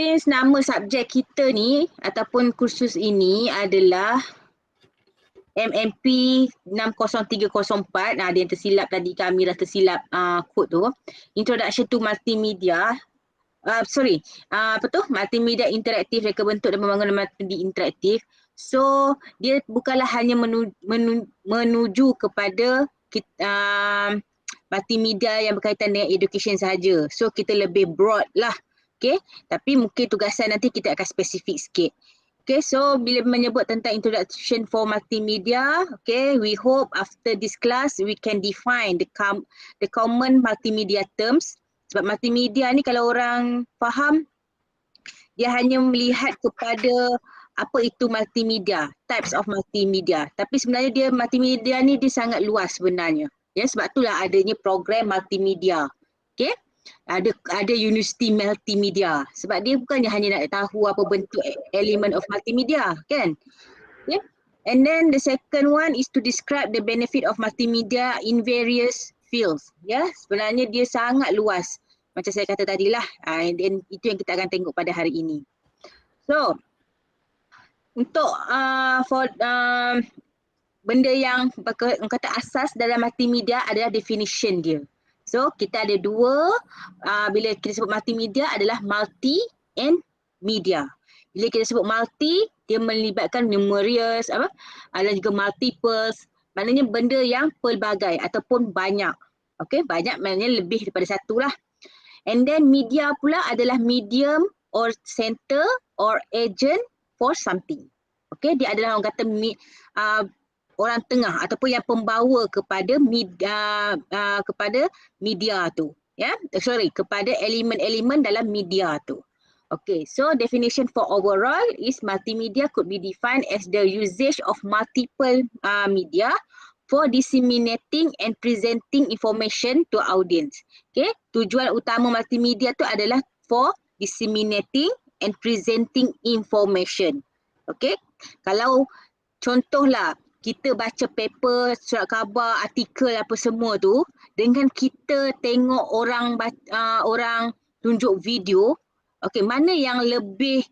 since nama subjek kita ni ataupun kursus ini adalah MMP 60304, ada yang tersilap tadi, kami dah tersilap kod tu. Introduction to Multimedia. Multimedia interaktif, reka bentuk dan pembangunan multimedia interaktif. So, dia bukanlah hanya menuju kepada multimedia yang berkaitan dengan education sahaja. So, kita lebih broad lah. Okay, tapi mungkin tugasan nanti kita akan spesifik sikit. Okay, so bila menyebut tentang introduction for multimedia, okay, we hope after this class we can define the common multimedia terms. Sebab multimedia ni kalau orang faham, dia hanya melihat kepada apa itu multimedia, types of multimedia. Tapi sebenarnya dia multimedia ni dia sangat luas sebenarnya. Ya, sebab itulah adanya program multimedia. Okay. Ada university multimedia sebab dia bukannya hanya nak tahu apa bentuk element of multimedia, kan? Yeah. And then the second one is to describe the benefit of multimedia in various fields. Ya, sebenarnya dia sangat luas macam saya kata tadilah. Dan itu yang kita akan tengok pada hari ini. So untuk benda yang kata asas dalam multimedia adalah definition dia. So kita ada dua, bila kita sebut multimedia adalah multi and media. Bila kita sebut multi, dia melibatkan numerous, ada juga multiples, maknanya benda yang pelbagai ataupun banyak. Okay, banyak maknanya lebih daripada satu lah. And then media pula adalah medium or center or agent for something. Okay, dia adalah orang kata orang tengah ataupun yang pembawa kepada media tu, ya, kepada elemen-elemen dalam media tu. Okay, so definition for overall is multimedia could be defined as the usage of multiple media for disseminating and presenting information to audience. Okay, tujuan utama multimedia tu adalah for disseminating and presenting information. Okay, kalau contohlah kita baca paper, surat khabar, artikel apa semua tu, dengan kita tengok orang tunjuk video, okey, mana yang lebih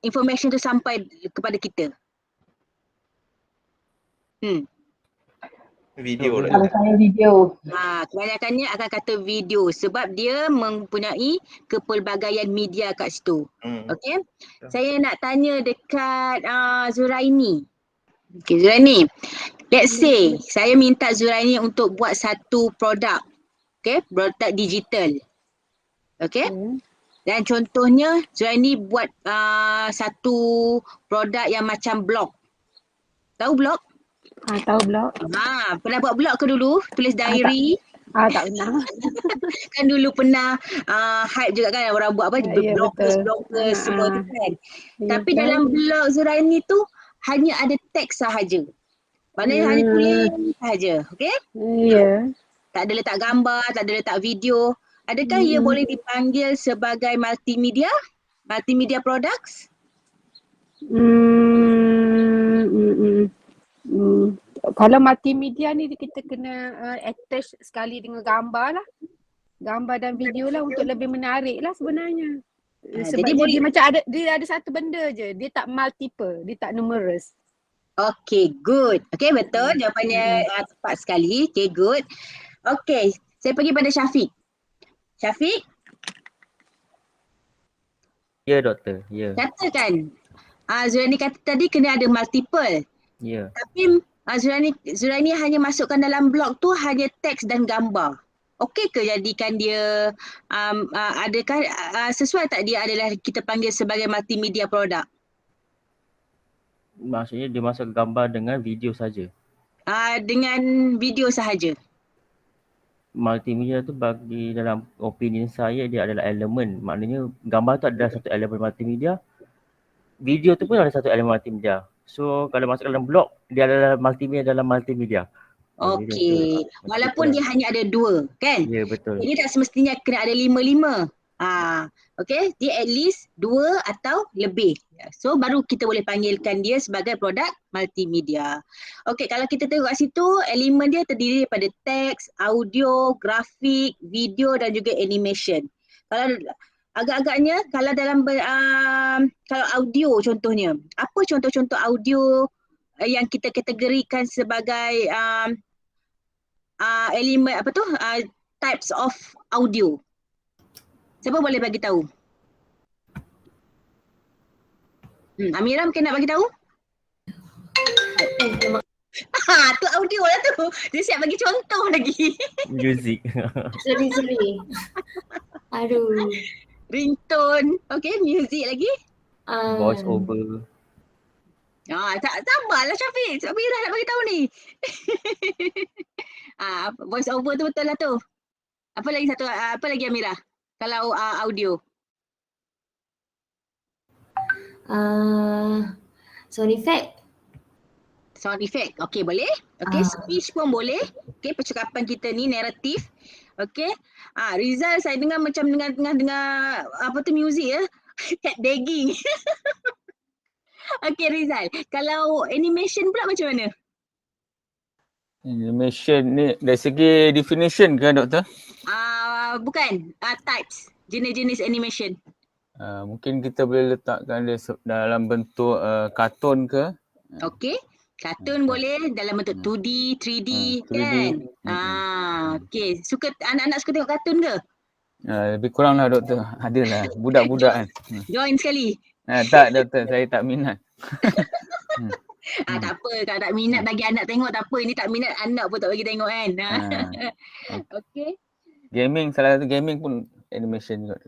information tu sampai kepada kita? Video lah. Kalau saya video. Kebanyakannya akan kata video sebab dia mempunyai kepelbagaian media kat situ. Okey. Saya nak tanya dekat Zuraini. Okay, Zuraini, let's say saya minta Zuraini untuk buat satu produk, okay, produk digital, okay, dan contohnya Zuraini buat satu produk yang macam blog. Tahu blog? Tahu blog. Pernah buat blog ke dulu? Tulis diary? Tak pernah. Kan dulu pernah hype juga kan orang buat apa, bloggers semua tu kan. Tapi dalam blog Zuraini tu hanya ada teks sahaja. Maknanya hanya tulis sahaja, okey? Ya. Tak ada letak gambar, tak ada letak video. Adakah ia boleh dipanggil sebagai multimedia? Multimedia products? Kalau multimedia ni kita kena attach sekali dengan gambar lah. Gambar dan video lah untuk lebih menarik lah sebenarnya. Sebab dia macam dia ada satu benda je. Dia tak multiple, dia tak numerous. Okay, good. Okay, betul. Jawapannya tepat sekali. Okay, good. Okay, saya pergi pada Syafiq. Syafiq? Ya, doktor. Ya. Katakan, Zuraini kata tadi kena ada multiple. Ya. Tapi Zuraini hanya masukkan dalam blog tu hanya teks dan gambar. Okey ke jadikan dia, adakah sesuai tak dia adalah kita panggil sebagai multimedia produk? Maksudnya dia masuk gambar dengan video saja. Dengan video sahaja. Multimedia tu bagi dalam opinion saya dia adalah elemen. Maknanya gambar tu adalah satu elemen multimedia. Video tu pun ada satu elemen multimedia. So kalau masuk dalam blog dia adalah multimedia dalam multimedia. Okey. Walaupun dia hanya ada dua, kan? Ya, betul. Jadi tak semestinya kena ada 5-5. Okey, dia at least 2 atau lebih. So baru kita boleh panggilkan dia sebagai produk multimedia. Okey, kalau kita tengok kat situ, elemen dia terdiri daripada teks, audio, grafik, video dan juga animation. Kalau agak-agaknya kalau dalam kalau audio contohnya, apa contoh-contoh audio yang kita kategorikan sebagai elemen apa tu types of audio? Siapa boleh bagi tahu? Amira mungkin nak bagi tahu? Tu audio lah tu. Dia siap bagi contoh lagi. Music. Sorry. Aduh. Ringtone, okay, music lagi. Voice over. Tak sabarlah Syafiq. Amira nak bagi tahu ni. Voice over tu betul lah tu. Apa lagi satu? Apa lagi Amira? Kalau audio. Sound effect. Sound effect. Okay, boleh. Okay, speech pun boleh. Okay, percakapan kita ni naratif. Okay. Rizal saya dengar macam dengar apa tu music ya. Head bagging. Okay Rizal. Kalau animation pula macam mana? Animation ni dari segi definition ke doktor? Bukan. Types. Jenis-jenis animation. Mungkin kita boleh letakkan dia dalam bentuk kartun ke? Okay. Kartun boleh dalam bentuk 2D, 3D 3D. kan? Okay. Anak-anak suka tengok kartun ke? Lebih kurang lah doktor. Adalah budak-budak kan. Join sekali. Tak doktor, saya tak minat. Tak apa, kalau tak minat bagi anak tengok tak apa. Ini tak minat anak pun tak bagi tengok kan. Okay. Gaming, salah satu gaming pun animation juga.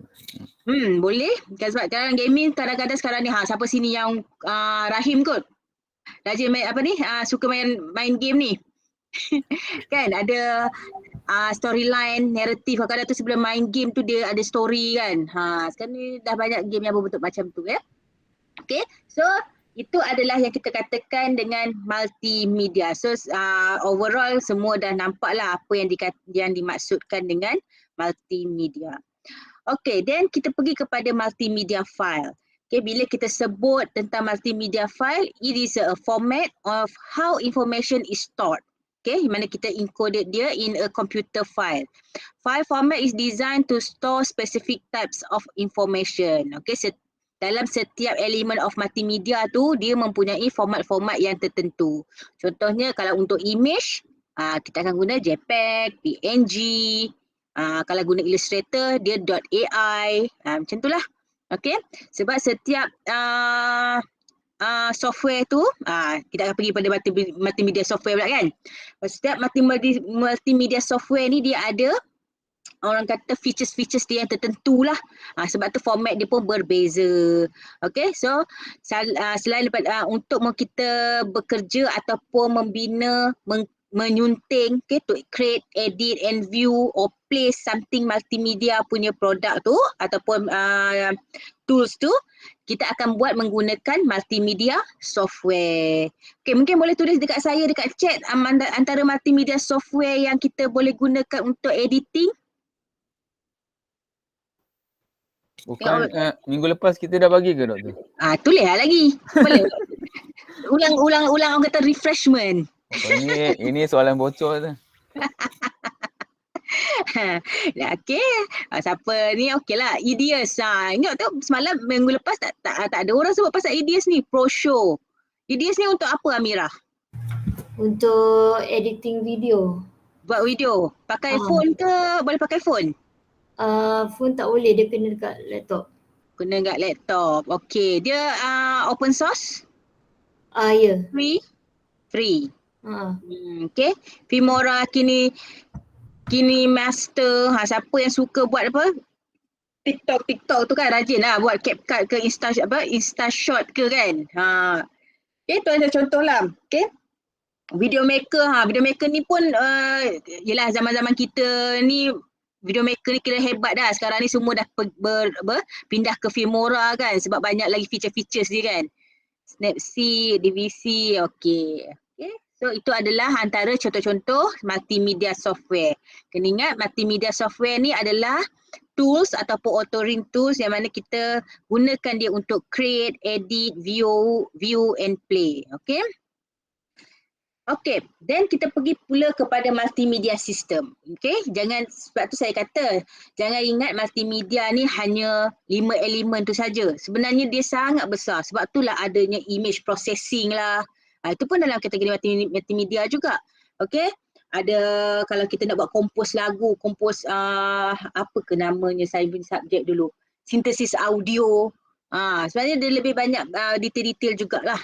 Boleh. Sebab dalam gaming kadang-kadang sekarang ni siapa sini yang Rahim kot. Rajin main apa ni? Suka main game ni. Kan ada storyline, naratif. Kadang-kadang tu sebelum main game tu dia ada story kan. Sekarang ni dah banyak game yang berbentuk macam tu ya. Okay. So itu adalah yang kita katakan dengan multimedia. So overall semua dah nampak lah apa yang dimaksudkan dengan multimedia. Okay, then kita pergi kepada multimedia file. Okay, bila kita sebut tentang multimedia file, it is a format of how information is stored. Okay, mana kita encoded dia in a computer file. File format is designed to store specific types of information. Okay, dalam setiap elemen of multimedia tu, dia mempunyai format-format yang tertentu. Contohnya kalau untuk image, kita akan guna JPEG, PNG. Kalau guna Illustrator, dia .ai. Macam itulah. Okay, sebab setiap software tu, kita akan pergi pada multimedia software pula kan. Setiap multimedia software ni dia ada orang kata features dia yang tertentu lah. Sebab tu format dia pun berbeza. Okay, so selain daripada untuk kita bekerja ataupun membina, menyunting, okay, to create, edit and view or play something multimedia punya produk tu ataupun tools tu, kita akan buat menggunakan multimedia software. Okay, mungkin boleh tulis dekat saya dekat chat antara multimedia software yang kita boleh gunakan untuk editing. Bukan minggu lepas kita dah bagi ke doktor? Tulis lah lagi. Boleh. Ulang orang kata refreshment. Ini soalan bocor tu. Okay. Siapa ni? Okey lah. Ideas. Ingat tu semalam minggu lepas tak ada orang sebut pasal ideas ni. Pro show. Ideas ni untuk apa Amira? Untuk editing video. Buat video. Pakai phone ke? Boleh pakai phone? Phone tak boleh, dia kena dekat laptop. Kena dekat laptop. Okay. Dia open source? Ya. Free. Okay. Filmora kini master. Siapa yang suka buat apa? TikTok tu kan rajin lah buat CapCut ke Instashot ke kan. Okay, tu ada contoh lah. Okay. Video maker ni pun yelah zaman-zaman kita ni video maker ni kira hebat dah. Sekarang ni semua dah pindah ke Filmora kan sebab banyak lagi feature-features dia kan. Snapseed, DVC, okay. So itu adalah antara contoh-contoh multimedia software. Kena ingat multimedia software ni adalah tools ataupun authoring tools yang mana kita gunakan dia untuk create, edit, view and play. Okay. Okay, then kita pergi pula kepada multimedia system. Okay, jangan, sebab tu saya kata, jangan ingat multimedia ni hanya 5 elemen tu saja. Sebenarnya dia sangat besar. Sebab itulah adanya image processing lah. Itu pun dalam kategori multimedia juga. Okay, ada kalau kita nak buat kompos lagu, kompos apa ke namanya, saya punya subjek dulu. Sintesis audio. Sebenarnya dia lebih banyak detail-detail jugalah.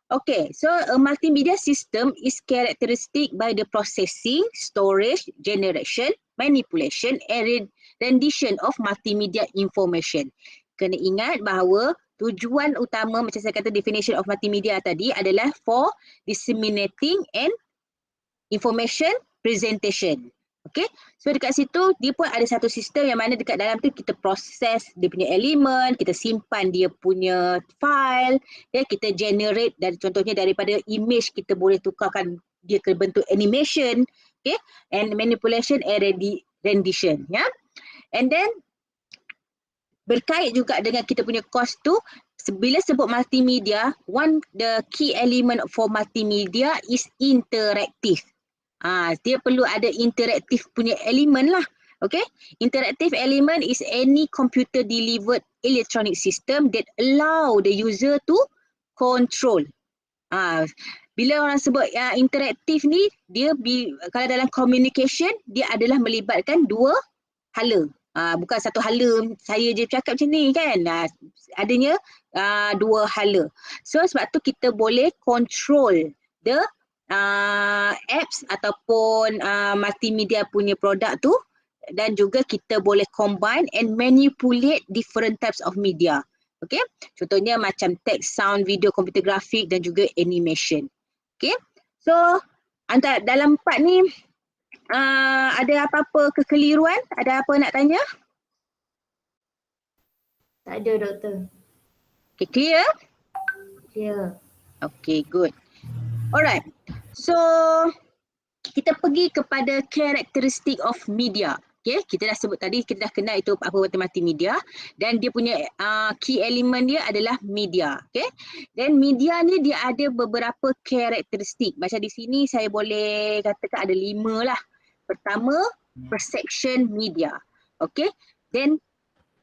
Okay, so a multimedia system is characteristic by the processing, storage, generation, manipulation and rendition of multimedia information. Kena ingat bahawa tujuan utama macam saya kata definition of multimedia tadi adalah for disseminating and information presentation. Okay, so dekat situ dia pun ada satu sistem yang mana dekat dalam tu kita proses dia punya elemen, kita simpan dia punya file, kita generate dari contohnya daripada image kita boleh tukarkan dia ke bentuk animation, okay, and manipulation and rendition, ya. And then berkait juga dengan kita punya course tu, bila sebut multimedia, the key element for multimedia is interactive. Dia perlu ada interaktif punya elemen lah. Okay, interactive element is any computer delivered electronic system that allow the user to control. Bila orang sebut interaktif ni, dia kalau dalam communication dia adalah melibatkan dua hala. Bukan satu hala saya je cakap macam ni kan. Adanya dua hala. So sebab tu kita boleh control the apps ataupun multimedia punya produk tu, dan juga kita boleh combine and manipulate different types of media. Okay, contohnya macam text, sound, video, computer grafik dan juga animation. Okay, so antara dalam 4 ni ada apa-apa kekeliruan? Ada apa nak tanya? Tak ada, Doktor. Okay, clear? Clear. Okay, good. Alright, so kita pergi kepada karakteristik of media. Okay, kita dah sebut tadi, kita dah kenal itu apa multimedia dan dia punya key element dia adalah media. Okay, dan media ni dia ada beberapa karakteristik. Macam di sini saya boleh katakan ada 5 lah. Pertama, perception media. Okay, then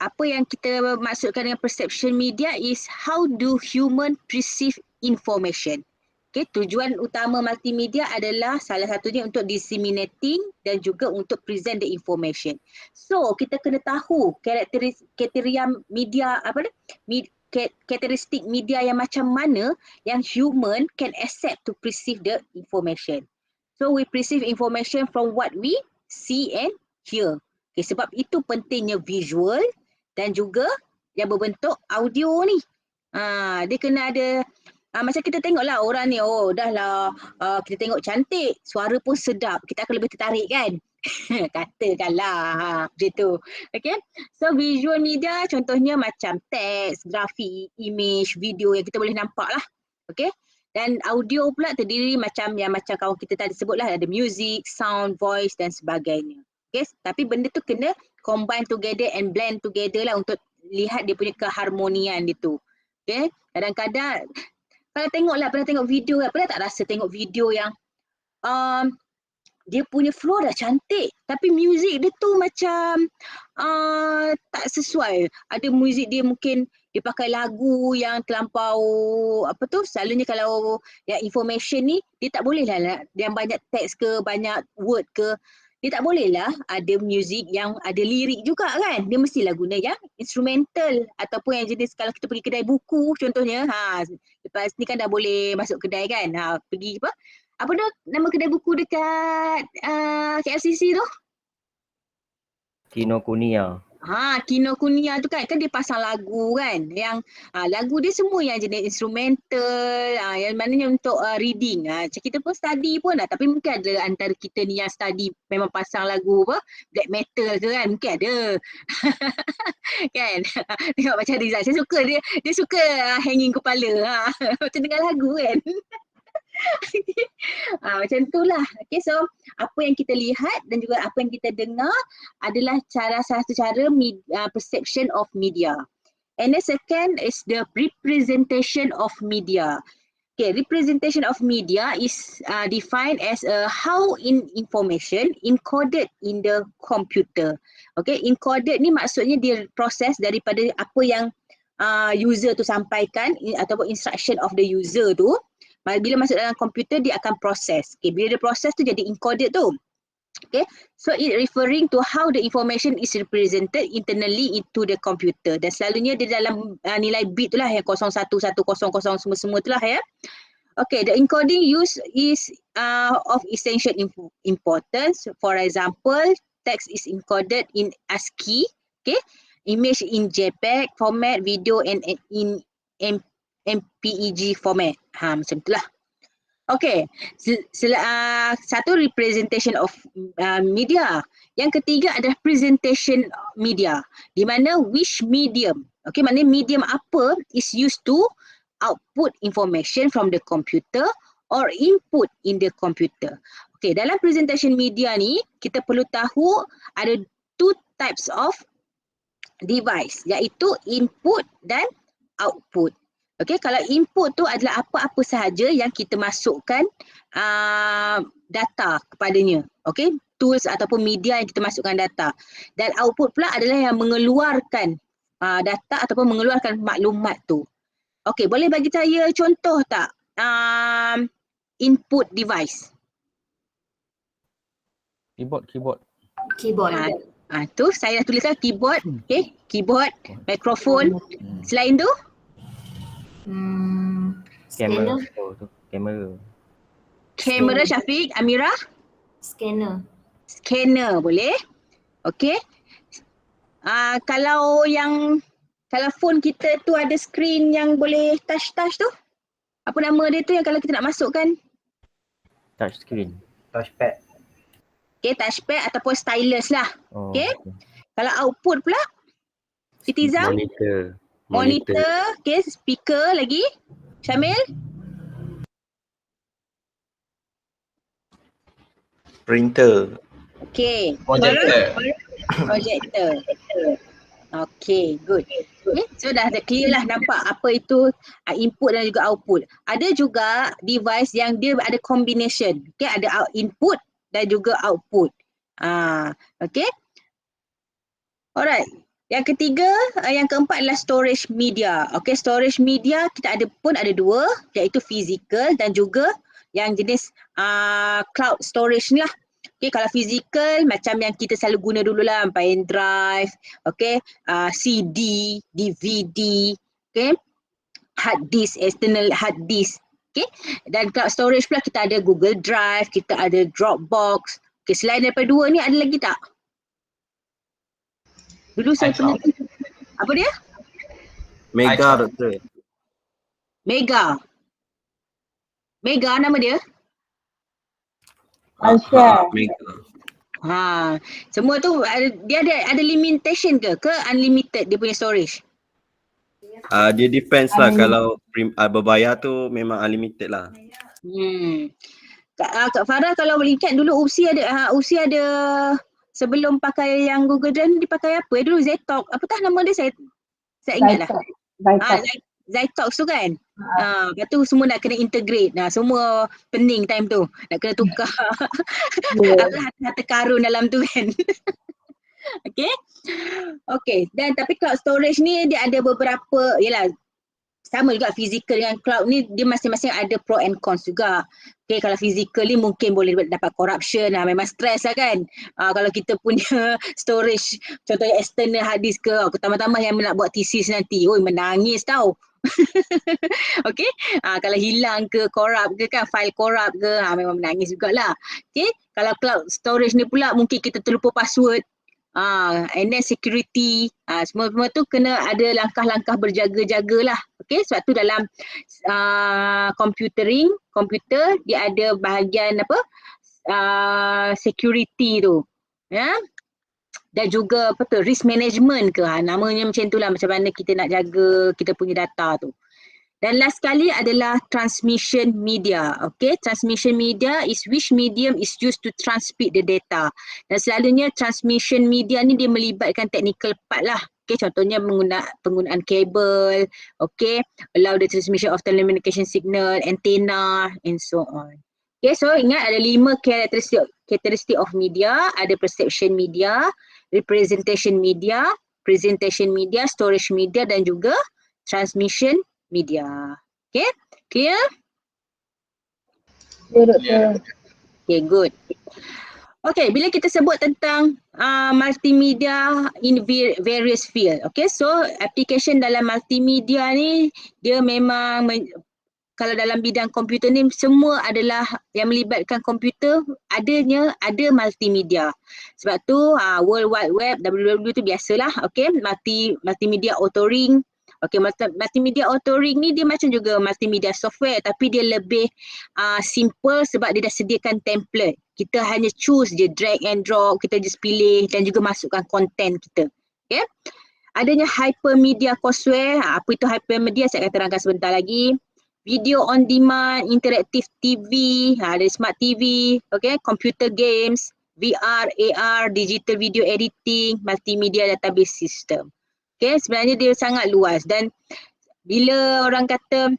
apa yang kita maksudkan dengan perception media is how do human perceive information. Okay, tujuan utama multimedia adalah salah satunya untuk disseminating dan juga untuk present the information. So, kita kena tahu kriteria media karakteristik media yang macam mana yang human can accept to perceive the information. So, we perceive information from what we see and hear. Okay, sebab itu pentingnya visual dan juga yang berbentuk audio ni. Dia kena ada macam kita tengoklah orang ni, dah lah kita tengok cantik, suara pun sedap, kita akan lebih tertarik kan. Katakanlah macam tu. Okay, so visual media contohnya macam teks, grafik, image, video yang kita boleh nampak lah. Okay, dan audio pula terdiri macam kawan kita tadi sebutlah, ada music, sound, voice dan sebagainya. Okay, tapi benda tu kena combine together and blend together lah untuk lihat dia punya keharmonian dia tu. Okay, kadang-kadang kalau pernah tengok video kan, pernah tak rasa tengok video yang dia punya flow dah cantik tapi muzik dia tu macam tak sesuai. Ada muzik dia mungkin dia pakai lagu yang terlampau selalunya kalau yang information ni dia tak boleh lah yang banyak teks ke, banyak word ke. Dia tak boleh lah ada muzik yang ada lirik juga kan. Dia mestilah guna yang instrumental ataupun yang jenis kalau kita pergi kedai buku contohnya. Lepas ni kan dah boleh masuk kedai kan. Pergi apa dah nama kedai buku dekat KLCC tu? Kinokuniya. Kinokuniya tu kan dia pasang lagu kan, yang lagu dia semua yang jenis instrumental, yang maknanya untuk reading. Macam kita pun study pun tapi mungkin ada antara kita ni yang study memang pasang lagu black metal ke kan, mungkin ada. Kan, tengok macam Rizal, saya suka dia suka hanging kepala macam dengar lagu kan. Macam itulah. Okay, so apa yang kita lihat dan juga apa yang kita dengar adalah salah satu cara perception of media. And the second is the representation of media. Okay, representation of media is defined as how information encoded in the computer. Okay, encoded ni maksudnya dia proses daripada apa yang user tu sampaikan ataupun instruction of the user tu. Bila masuk dalam komputer dia akan proses. Okay, bila dia proses tu jadi encoded tu. Okay, so it referring to how the information is represented internally into the computer, dan selalunya dia dalam nilai bit tu lah, yang 01, 100 semua tu lah ya. Okay, the encoding use is of essential importance. For example, text is encoded in ASCII, okay, image in JPEG format, video and in MPEG format. Macam itulah. Okay, satu representation of media. Yang ketiga adalah presentation media, di mana which medium, okay, maknanya medium apa is used to output information from the computer or input in the computer. Okay, dalam presentation media ni kita perlu tahu ada two types of device, iaitu input dan output. Okay, kalau input tu adalah apa-apa sahaja yang kita masukkan data kepadanya. Okay, tools ataupun media yang kita masukkan data. Dan output pula adalah yang mengeluarkan data ataupun mengeluarkan maklumat tu. Okay, boleh bagi saya contoh tak input device? Keyboard. Tu saya dah tuliskan keyboard, okay, keyboard, mikrofon. Selain tu? Kamera. Scanner. Kamera Syafiq, Amira? Scanner boleh. Okay. Kalau phone kita tu ada screen yang boleh touch tu, apa nama dia tu yang kalau kita nak masukkan? Touch screen. Touchpad. Okay, touchpad ataupun stylus lah. Oh, Okay. Kalau output pula? Citizen? Monitor, okay, speaker lagi. Syamil? Printer. Okay. Projector. Projector. Okay, good. Okay, so dah clear lah nampak apa itu input dan juga output. Ada juga device yang dia ada combination. Okay, ada input dan juga output. Okay. Alright. Yang ketiga, yang keempat adalah storage media. Okay, storage media kita ada dua, iaitu physical dan juga yang jenis cloud storage ni lah. Okay, kalau physical macam yang kita selalu guna dulu lah, pen drive, okay, CD, DVD, okay, hard disk, external hard disk, okay. Dan cloud storage pula kita ada Google Drive, kita ada Dropbox. Okay, selain daripada dua ni ada lagi tak? Dulu saya pernah, apa dia? Mega, doktor. Mega nama dia? Mega. Semua tu dia ada limitation ke unlimited dia punya storage? Dia depends lah, kalau berbayar tu memang unlimited lah. Kak Farah kalau boleh ingat dulu Usi ada sebelum pakai yang Google Drive ni dipakai apa dulu? Zetox. Apatah nama dia, saya ingat lah. Zetox tu kan? Lepas tu semua nak kena integrate. Semua pening time tu. Nak kena tukar harta karun dalam tu kan. Okay. Dan tapi cloud storage ni dia ada beberapa, yelah sama juga physical dengan cloud ni, dia masing-masing ada pro and cons juga. Okay, kalau physical ni mungkin boleh dapat corruption, memang stress lah kan. Kalau kita punya storage, contohnya external hard disk ke, tambah-tambah yang nak buat thesis nanti, menangis tau. Okay, kalau hilang ke, corrupt ke kan, file corrupt ke, memang menangis jugalah. Okay, kalau cloud storage ni pula mungkin kita terlupa password. And then security, semua tu kena ada langkah-langkah berjaga-jaga lah. Okay, sebab tu dalam komputer dia ada bahagian security tu, ya. Dan juga risk management ke, namanya macam tu lah, macam mana kita nak jaga kita punya data tu. Dan last sekali adalah transmission media. Okay, transmission media is which medium is used to transmit the data. Dan selalunya transmission media ni dia melibatkan technical part lah. Okay, contohnya penggunaan kabel, okay, allow the transmission of telecommunication signal, antenna and so on. Okay, so ingat ada 5 karakteristik of media. Ada perception media, representation media, presentation media, storage media dan juga transmission media. Okay, clear? Ya doktor. Okay, good. Okay, bila kita sebut tentang multimedia in various field, okay, so application dalam multimedia ni dia memang kalau dalam bidang komputer ni semua adalah yang melibatkan komputer ada multimedia. Sebab tu World Wide Web, WWW tu biasalah, okay, multimedia authoring. Okay, multimedia authoring ni dia macam juga multimedia software tapi dia lebih simple sebab dia dah sediakan template. Kita hanya choose je, drag and drop, kita just pilih dan juga masukkan content kita. Okay. Adanya hypermedia courseware, apa itu hypermedia saya akan terangkan sebentar lagi. Video on demand, interactive TV, ada smart TV, okay, computer games, VR, AR, digital video editing, multimedia database system. Okay, sebenarnya dia sangat luas dan bila orang kata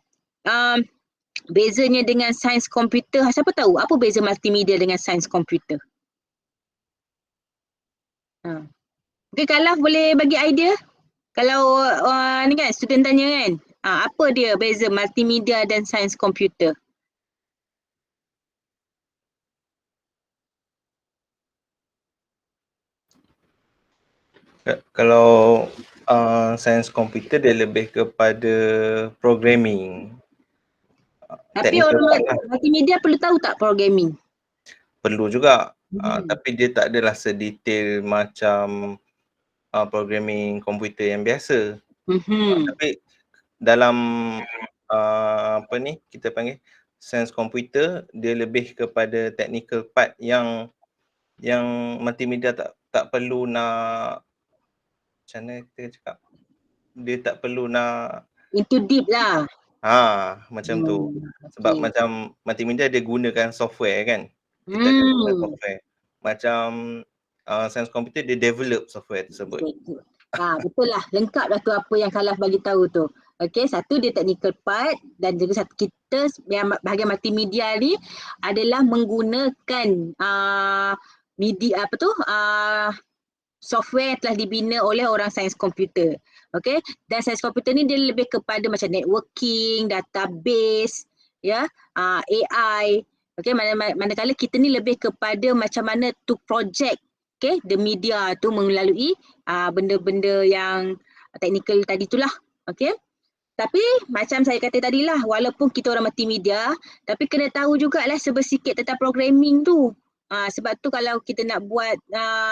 bezanya dengan sains komputer, siapa tahu apa beza multimedia dengan sains komputer? Okay, Kalaf boleh bagi idea? Kalau ni kan student tanya kan, apa dia beza multimedia dan sains komputer? Kalau sains komputer dia lebih kepada programming. Tapi orang multimedia perlu tahu tak programming? Perlu juga. Tapi dia tak adalah sedetail macam programming komputer yang biasa. Tapi dalam apa ni kita panggil sains komputer, dia lebih kepada technical part yang multimedia tak perlu nak, macam mana kita cakap, dia tak perlu nak into deep lah. Macam tu. Sebab macam multimedia dia gunakan software kan. Kita ada guna software. Macam sains komputer dia develop software tersebut. Betul lah, lengkap dah tu apa yang Kalaf bagi tahu tu. Okay, satu dia technical part dan juga satu kita yang bahagian multimedia ni adalah menggunakan media software yang telah dibina oleh orang sains komputer. Okay, dan sains komputer ni dia lebih kepada macam networking, database, ya, AI. Okay, manakala kita ni lebih kepada macam mana to project, okay, the media tu melalui benda-benda yang technical tadi tu lah. Okay. Tapi macam saya kata tadilah, walaupun kita orang multimedia, tapi kena tahu jugalah sebersikit tentang programming tu. Sebab tu kalau kita nak buat,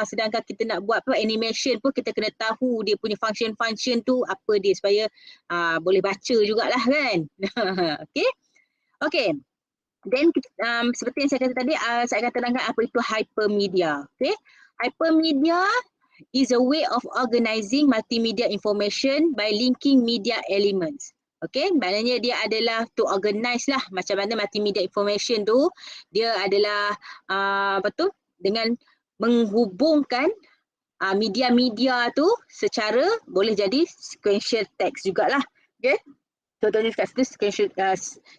sedangkan kita nak buat animation pun kita kena tahu dia punya function tu apa dia supaya boleh baca jugalah kan. Okay. Okay. Then seperti yang saya kata tadi, saya akan terangkan apa itu hypermedia. Okay. Hypermedia is a way of organizing multimedia information by linking media elements. Okay, maknanya dia adalah to organize lah macam mana multimedia information tu, dia adalah dengan menghubungkan media-media tu secara boleh jadi sequential text jugalah. Okay. Contohnya kat situ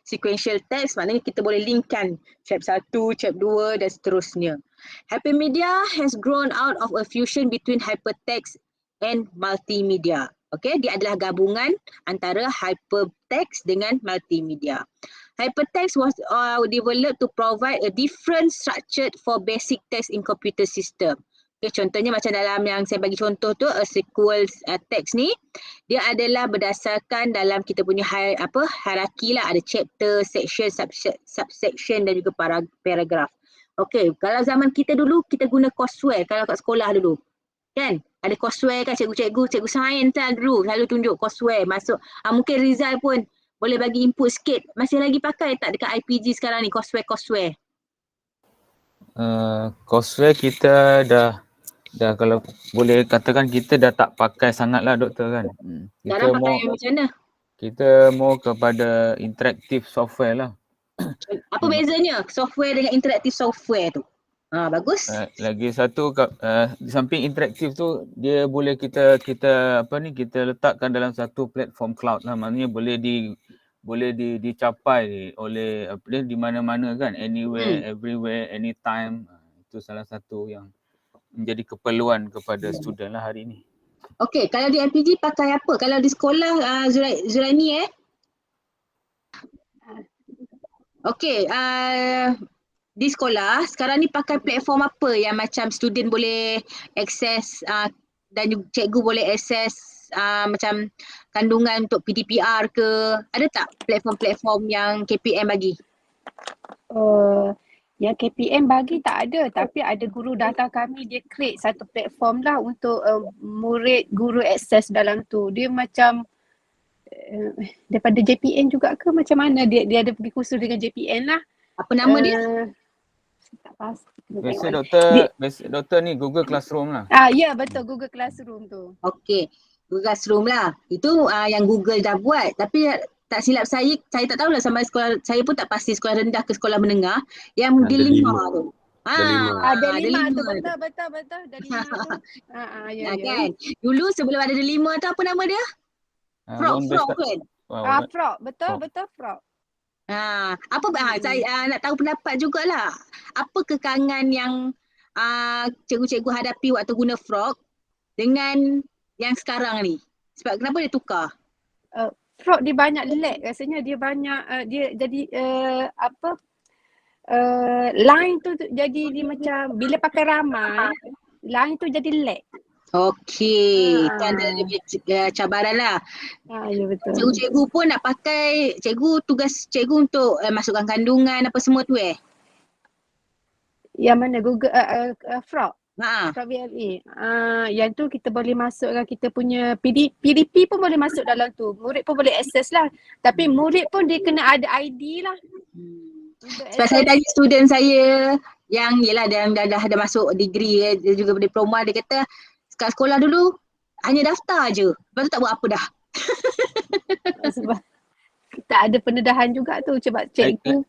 sequential text, maknanya kita boleh linkkan chap 1, chap 2 dan seterusnya. Hypermedia has grown out of a fusion between hypertext and multimedia. Okay, dia adalah gabungan antara hypertext dengan multimedia. Hypertext was developed to provide a different structure for basic text in computer system. Okay, contohnya macam dalam yang saya bagi contoh tu, a SQL text ni, dia adalah berdasarkan dalam kita punya hierarki lah, ada chapter, section, subsection dan juga paragraph. Okay, kalau zaman kita dulu, kita guna courseware kalau kat sekolah dulu. Kan? Ada courseware kan, cikgu sains lah dulu, selalu tunjuk courseware masuk. Mungkin Rizal pun boleh bagi input sikit. Masih lagi pakai tak dekat IPG sekarang ni, courseware? Courseware kita dah kalau boleh katakan kita dah tak pakai sangat lah doktor kan. Sekarang pakai macam mana? Kita more kepada interaktif software lah. Apa bezanya software dengan interaktif software tu? Bagus. Lagi satu di samping interaktif tu dia boleh kita letakkan dalam satu platform cloud lah, maknanya boleh dicapai oleh di mana-mana kan, anywhere, everywhere, anytime. Itu salah satu yang menjadi keperluan kepada student lah hari ni. Okey, kalau di LPG pakai apa? Kalau di sekolah Zuraini Okey, di sekolah sekarang ni pakai platform apa yang macam student boleh akses dan juga cikgu boleh akses macam kandungan untuk PDPR ke? Ada tak platform-platform yang KPM bagi? Yang KPM bagi tak ada, tapi ada guru data kami dia create satu platform lah untuk murid guru akses dalam tu. Dia macam daripada JPN juga ke macam mana, dia ada pergi kursus dengan JPN lah. Apa nama dia? Tak pasti. Biasa doktor ni Google Classroom lah. Ya betul, Google Classroom tu. Okey, Google Classroom lah. Itu yang Google dah buat, tapi tak silap saya tak tahulah sampai sekolah, saya pun tak pasti sekolah rendah ke sekolah menengah yang D5 tu. D5 tu betul. D5 tu. Ya. Kan. Dulu sebelum ada D5 tu apa nama dia? Frog kan? Frog, betul Frog. Saya nak tahu pendapat jugalah. Apa kekangan yang cikgu-cikgu hadapi waktu guna Frog dengan yang sekarang ni? Sebab kenapa dia tukar? Frog dia banyak lag, rasanya dia banyak dia jadi line tu jadi dia macam bila pakai ramai line tu jadi lag. Okey, kan ada cabaran lah. Ya betul. Cikgu-cikgu pun nak pakai, tugas cikgu untuk masukkan kandungan apa semua tu Yang mana Google Frog? Frog VLE. Yang tu kita boleh masukkan kita punya PDP pun boleh masuk dalam tu. Murid pun boleh akses lah. Tapi murid pun dia kena ada ID lah. Sebab saya tanya student saya yang dah masuk degree dia juga diploma, dia kata sekolah dulu hanya daftar je. Lepas tu tak buat apa dah. Sebab tak ada pendedahan juga tu. Sebab cikgu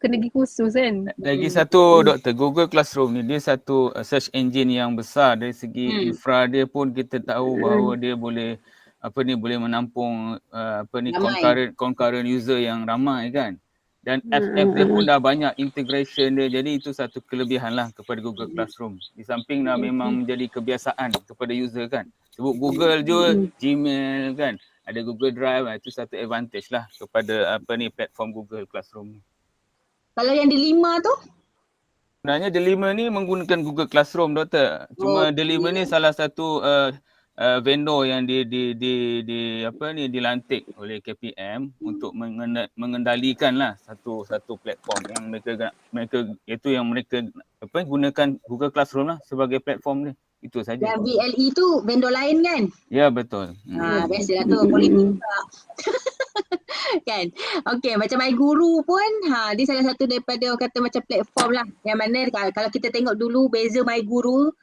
kena pergi kursus kan. Lagi satu doktor, Google Classroom ni dia satu search engine yang besar dari segi infra dia pun kita tahu bahawa dia boleh boleh menampung concurrent user yang ramai kan. Dan FF dia pun dah banyak integration dia, jadi itu satu kelebihan lah kepada Google Classroom. Di samping dah memang menjadi kebiasaan kepada user kan. Sebut Google je, Gmail kan, ada Google Drive, itu satu advantage lah kepada platform Google Classroom. Kalau yang D5 tu? Sebenarnya D5 ni menggunakan Google Classroom doktor. Cuma D5 ni salah satu vendor yang dilantik oleh KPM untuk mengendalikan lah satu platform yang mereka itu yang mereka gunakan Google Classroom lah sebagai platform ni. Itu saja. Yang VLE tu vendor lain kan? Ya betul. Biasalah tu politik kan. Okey, macam MyGuru pun dia salah satu daripada orang kata macam platform lah, yang mana kalau kita tengok dulu beza MyGuru,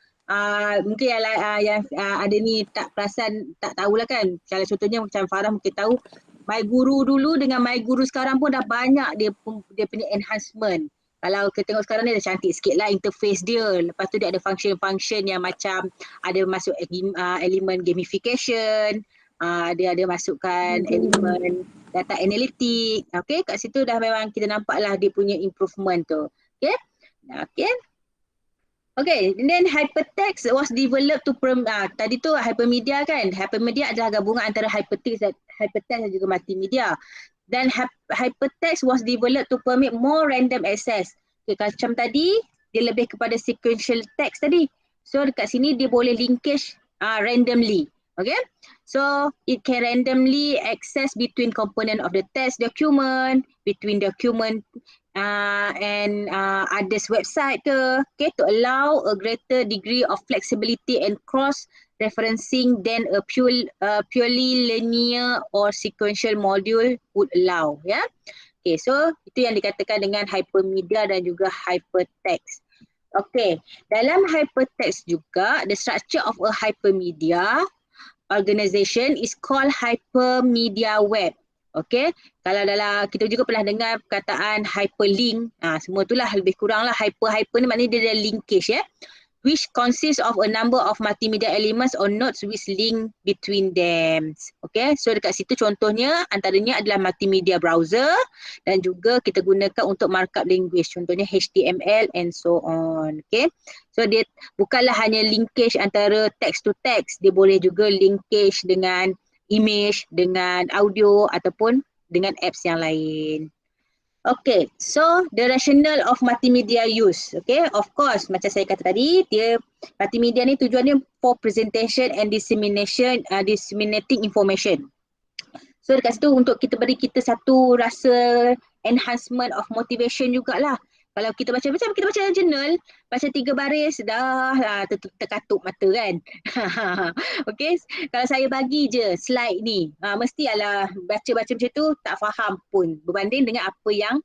mungkin yang ada ni tak perasan, tak tahulah kan. Kalau contohnya macam Farah mungkin tahu, MyGuru dulu dengan MyGuru sekarang pun dah banyak dia punya enhancement. Kalau kita tengok sekarang ni dah cantik sikit lah interface dia. Lepas tu dia ada function-function yang macam ada masuk elemen gamification, dia ada masukkan elemen data analitik. Okay, kat situ dah memang kita nampak lah dia punya improvement tu. Okay. Okay, and then hypertext was developed to tadi tu hypermedia kan. Hypermedia adalah gabungan antara hypertext dan juga multimedia. Dan hypertext was developed to permit more random access. Okay, macam tadi dia lebih kepada sequential text tadi. So dekat sini dia boleh linkage randomly. Okay, so it can randomly access between component of the text document, between document and others website okay, to allow a greater degree of flexibility and cross referencing than a purely linear or sequential module would allow. Okay, so itu yang dikatakan dengan hypermedia dan juga hypertext. Okay, dalam hypertext juga the structure of a hypermedia organization is called hypermedia web. Okay, kalau dalam kita juga pernah dengar perkataan hyperlink, semua itulah lebih kurang lah hyper ni maknanya dia ada linkage ya. Which consists of a number of multimedia elements or nodes with link between them. Okay, so dekat situ contohnya antaranya adalah multimedia browser dan juga kita gunakan untuk markup language, contohnya HTML and so on. Okay, so dia bukanlah hanya linkage antara text to text, dia boleh juga linkage dengan image, dengan audio ataupun dengan apps yang lain. Okay, so the rationale of multimedia use. Okay, of course macam saya kata tadi, dia multimedia ni tujuannya for presentation and disseminating information. So dekat situ untuk kita beri kita satu rasa enhancement of motivation jugalah. Kalau kita baca macam kita baca jurnal, baca 3 baris dah terkatuk mata kan. Okay, kalau saya bagi je slide ni, mesti ala baca-baca macam tu tak faham pun berbanding dengan apa yang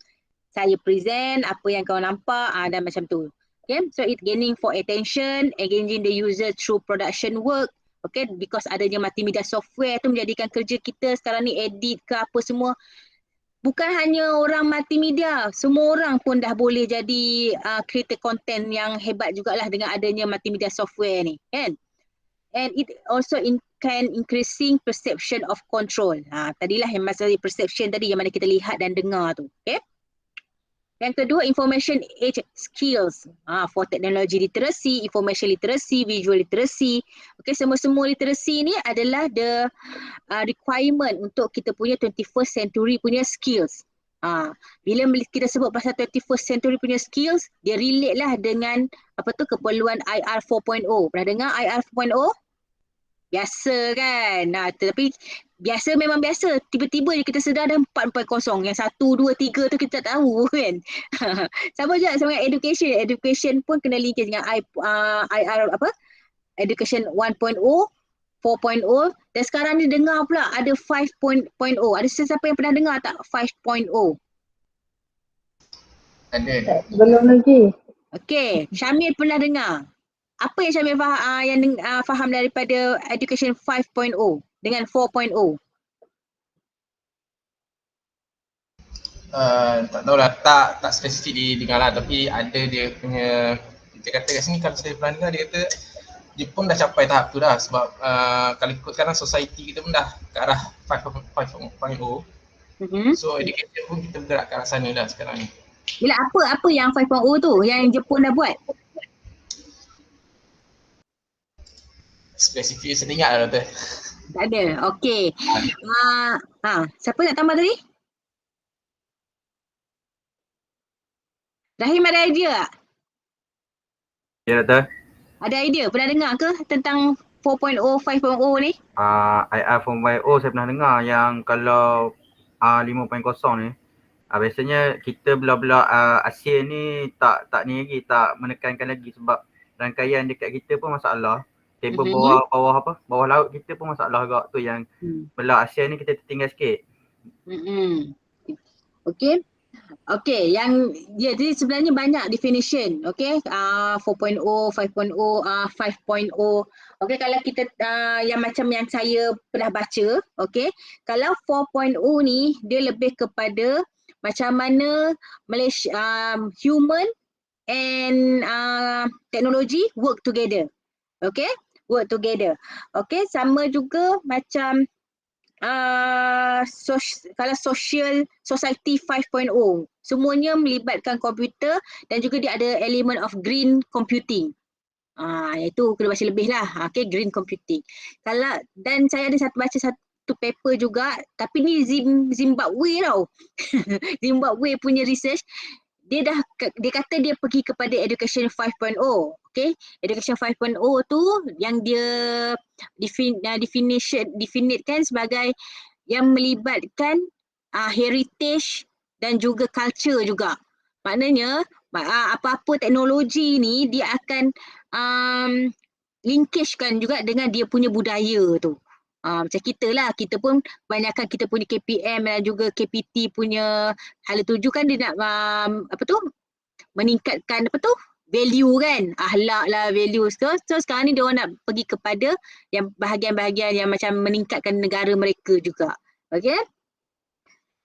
saya present, apa yang kau nampak dan macam tu. Okay, so it gaining for attention, engaging the user through production work. Okay, because adanya multimedia software tu menjadikan kerja kita sekarang ni edit ke apa semua. Bukan hanya orang multimedia, semua orang pun dah boleh jadi creator content yang hebat jugalah dengan adanya multimedia software ni, kan? And it also can increasing perception of control. Tadilah yang masalah perception tadi yang mana kita lihat dan dengar tu, okay? Yang kedua, information age skills for technology literacy, information literacy, visual literacy. Okay, semua-semua literacy ni adalah the requirement untuk kita punya 21st century punya skills. Bila kita sebut pasal 21st century punya skills, dia relate lah dengan apa tu keperluan IR 4.0. Pernah dengar IR 4.0? Biasa kan? Tetapi biasa memang biasa. Tiba-tiba je kita sedar dah 4.0. Yang 1, 2, 3 tu kita tak tahu kan? Sama je sama dengan education. Education pun kena linkage dengan IR apa? Education 1.0, 4.0 dan sekarang ni dengar pula ada 5.0. Ada sesiapa yang pernah dengar tak 5.0? Ada. Belum lagi. Okay, Syamil pernah dengar. Apa yang Syamil faham daripada Education 5.0 dengan 4.0? Tak tahulah, tak spesifik didengar lah, tapi ada dia punya, kita kata kat sini kalau saya pernah dengar dia kata Jepun dah capai tahap tu dah sebab kalau ikut sekarang society kita pun dah ke arah 5.0. So education pun kita bergerak ke arah sana dah sekarang ni. Bila apa yang 5.0 tu yang Jepun dah buat? Spesifik saya ingat lah Doktor. Tak ada. Okey. Siapa nak tambah tadi? Rahim ada idea tak? Ya Doktor. Ada idea? Pernah dengar ke tentang 4.0, 5.0 ni? IR 4.0 saya pernah dengar yang kalau 5.0 ni biasanya kita belah-belah Asia ni tak ni lagi, tak menekankan lagi sebab rangkaian dekat kita pun masalah. Table bawah laut kita pun masalah agak tu yang belah Asia ni kita tertinggal sikit. Okey. Okey, yang jadi sebenarnya banyak definition. Okey, 4.0, 5.0, 5.0. Okey, kalau kita yang macam yang saya pernah baca, okey, kalau 4.0 ni dia lebih kepada macam mana Malaysia human and technology work together. Okey, work together. Okey, sama juga macam kalau social society 5.0 semuanya melibatkan komputer dan juga dia ada element of green computing. Itu kena baca lebih lah. Okay, green computing. Dan saya ada baca satu paper juga, tapi ni Zimbabwe tau. Zimbabwe punya research. Dia kata dia pergi kepada education 5.0. Okay, education 5.0 tu yang dia definitkan sebagai yang melibatkan heritage dan juga culture juga. Maknanya apa-apa teknologi ni dia akan linkagekan juga dengan dia punya budaya tu. Macam kita lah, kita pun kebanyakan kita punya KPM dan juga KPT punya hala tuju kan dia nak meningkatkan value kan, akhlak lah, values tu. So sekarang ni dia orang nak pergi kepada yang bahagian-bahagian yang macam meningkatkan negara mereka juga. Okay?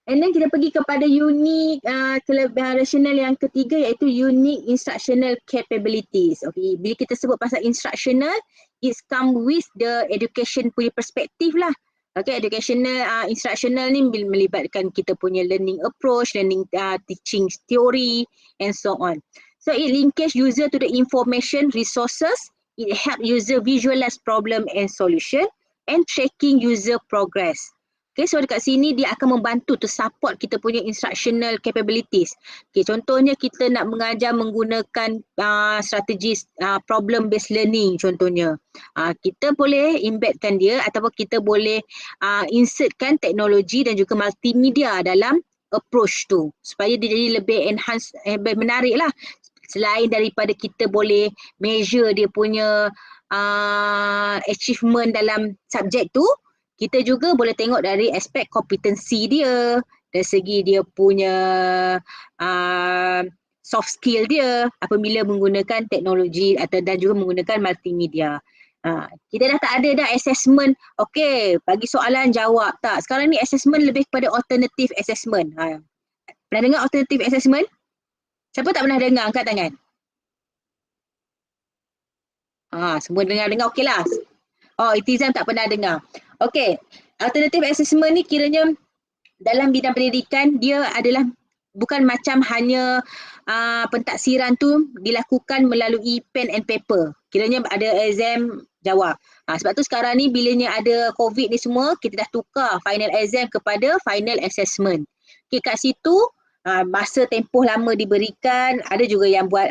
And then kita pergi kepada unique kelebihan rasional yang ketiga iaitu unique instructional capabilities. Okay, bila kita sebut pasal instructional, it's come with the education punya perspektif lah. Okay, educational, instructional ni melibatkan kita punya learning approach, learning teaching theory and so on. So it linkage user to the information resources, it help user visualize problem and solution and tracking user progress. Okay, so dekat sini dia akan membantu to support kita punya instructional capabilities. Okay, contohnya kita nak mengajar menggunakan strategi problem based learning contohnya. Kita boleh embedkan dia ataupun kita boleh insertkan teknologi dan juga multimedia dalam approach tu supaya dia jadi lebih enhance, lebih menarik lah. Selain daripada kita boleh measure dia punya achievement dalam subjek tu, kita juga boleh tengok dari aspek kompetensi dia, dari segi dia punya soft skill dia apabila menggunakan teknologi dan juga menggunakan multimedia. Kita dah tak ada dah assessment, okay bagi soalan jawab, tak. Sekarang ni assessment lebih kepada alternative assessment. Pernah dengar alternative assessment? Siapa tak pernah dengar? Angkat tangan. Semua dengar okey lah. Oh, Itizam tak pernah dengar. Okey, alternative assessment ni kiranya dalam bidang pendidikan dia adalah bukan macam hanya pentaksiran tu dilakukan melalui pen and paper. Kiranya ada exam jawab. Sebab tu sekarang ni bilanya ada COVID ni semua, kita dah tukar final exam kepada final assessment. Okay, kat situ masa tempoh lama diberikan, ada juga yang buat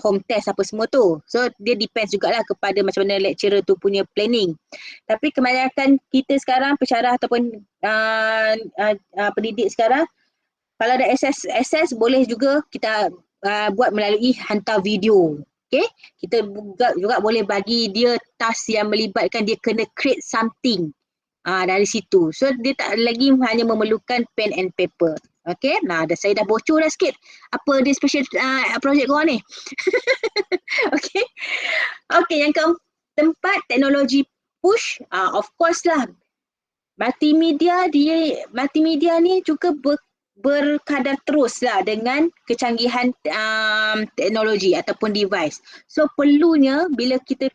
home test apa semua tu. So dia depends jugalah kepada macam mana lecturer tu punya planning. Tapi kebanyakan kita sekarang pensyarah ataupun pendidik sekarang, kalau ada access boleh juga kita buat melalui hantar video. Okay, kita juga boleh bagi dia task yang melibatkan dia kena create something dari situ. So dia tak lagi hanya memerlukan pen and paper. Okay, saya dah bocor dah sikit apa dia special projek korang ni. Okay, yang keempat teknologi push, of course lah multimedia ni juga berkadar terus lah dengan kecanggihan teknologi ataupun device. So perlunya bila kita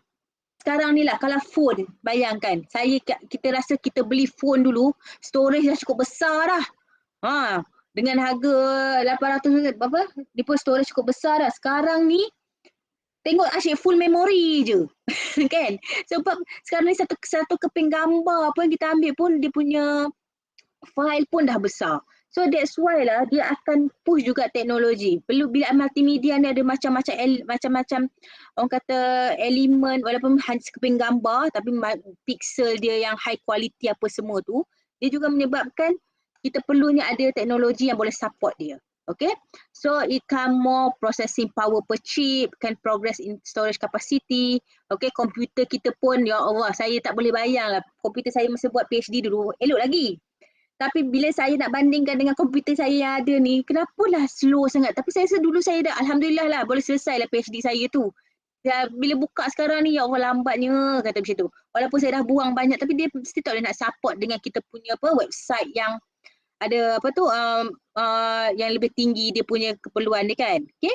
sekarang ni lah, kalau phone, bayangkan kita rasa kita beli phone dulu, storage dah cukup besar dah. Dengan harga 800 berapa, dia pun storage cukup besar dah. Sekarang ni tengok asyik full memory je. Kan? Sebab sekarang ni satu keping gambar apa yang kita ambil pun dia punya file pun dah besar. So that's why lah dia akan push juga teknologi. Perlu bila multimedia ni ada macam-macam orang kata elemen, walaupun hanya sekeping gambar tapi pixel dia yang high quality apa semua tu, dia juga menyebabkan kita perlunya ada teknologi yang boleh support dia. Okay, so it can more processing power per chip, can progress in storage capacity. Okay, komputer kita pun, ya Allah, saya tak boleh bayang lah komputer saya masa buat PhD dulu elok lagi. Tapi bila saya nak bandingkan dengan komputer saya yang ada ni, kenapalah slow sangat. Tapi saya rasa dulu saya dah, alhamdulillah lah, boleh selesai lah PhD saya tu. Bila buka sekarang ni, ya Allah lambatnya, kata macam tu. Walaupun saya dah buang banyak, tapi dia mesti tak boleh nak support dengan kita punya website yang ada yang lebih tinggi dia punya keperluan dia kan. Okay.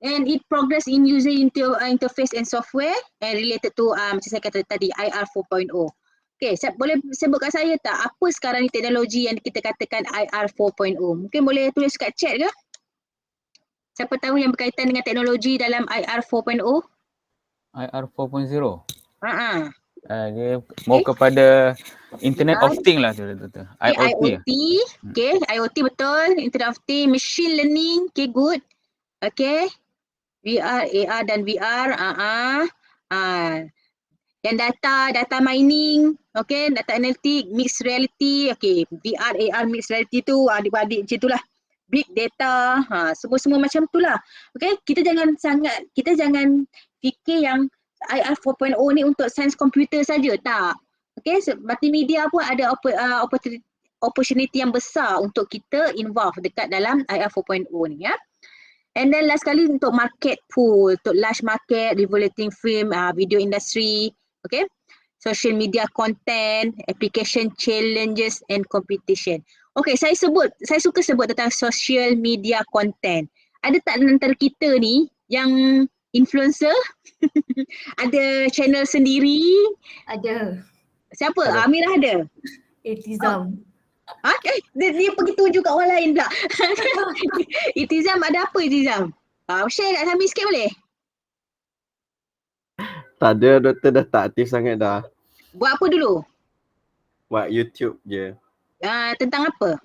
And it progress in user interface and software and related to macam saya kata tadi IR 4.0. Okay, boleh sebutkan saya tak apa sekarang ni teknologi yang kita katakan IR 4.0? Mungkin boleh tulis kat chat ke? Siapa tahu yang berkaitan dengan teknologi dalam IR 4.0? IR 4.0? Dia Okay. mau kepada Internet of Things lah tu. IoT. Okay, IoT betul. Internet of Things, machine learning, okay good. Okay, VR, AR dan VR. Yang data mining, okay, data analytic, mixed reality, okay, VR, AR, mixed reality tu adik-adik macam tu lah. Big data, semua macam tu lah. Okay, kita jangan fikir yang IR 4.0 ni untuk sains komputer saja, tak. Okay, multimedia pun ada opportunity yang besar untuk kita involve dekat dalam IR 4.0 ni ya. And then last kali untuk market pool, untuk large market, revoluting film, video industry, okay, social media content, application challenges and competition. Okay, saya suka sebut tentang social media content. Ada tak antara kita ni yang influencer? Ada channel sendiri? Ada. Siapa? Ada. Amirah ada? Iltizam. Dia pergi tunjuk kat orang lain pula. Iltizam ada apa Iltizam? Share kat kami sikit boleh? Tak ada, doktor dah tak aktif sangat dah. Buat apa dulu? Buat YouTube je. Tentang apa?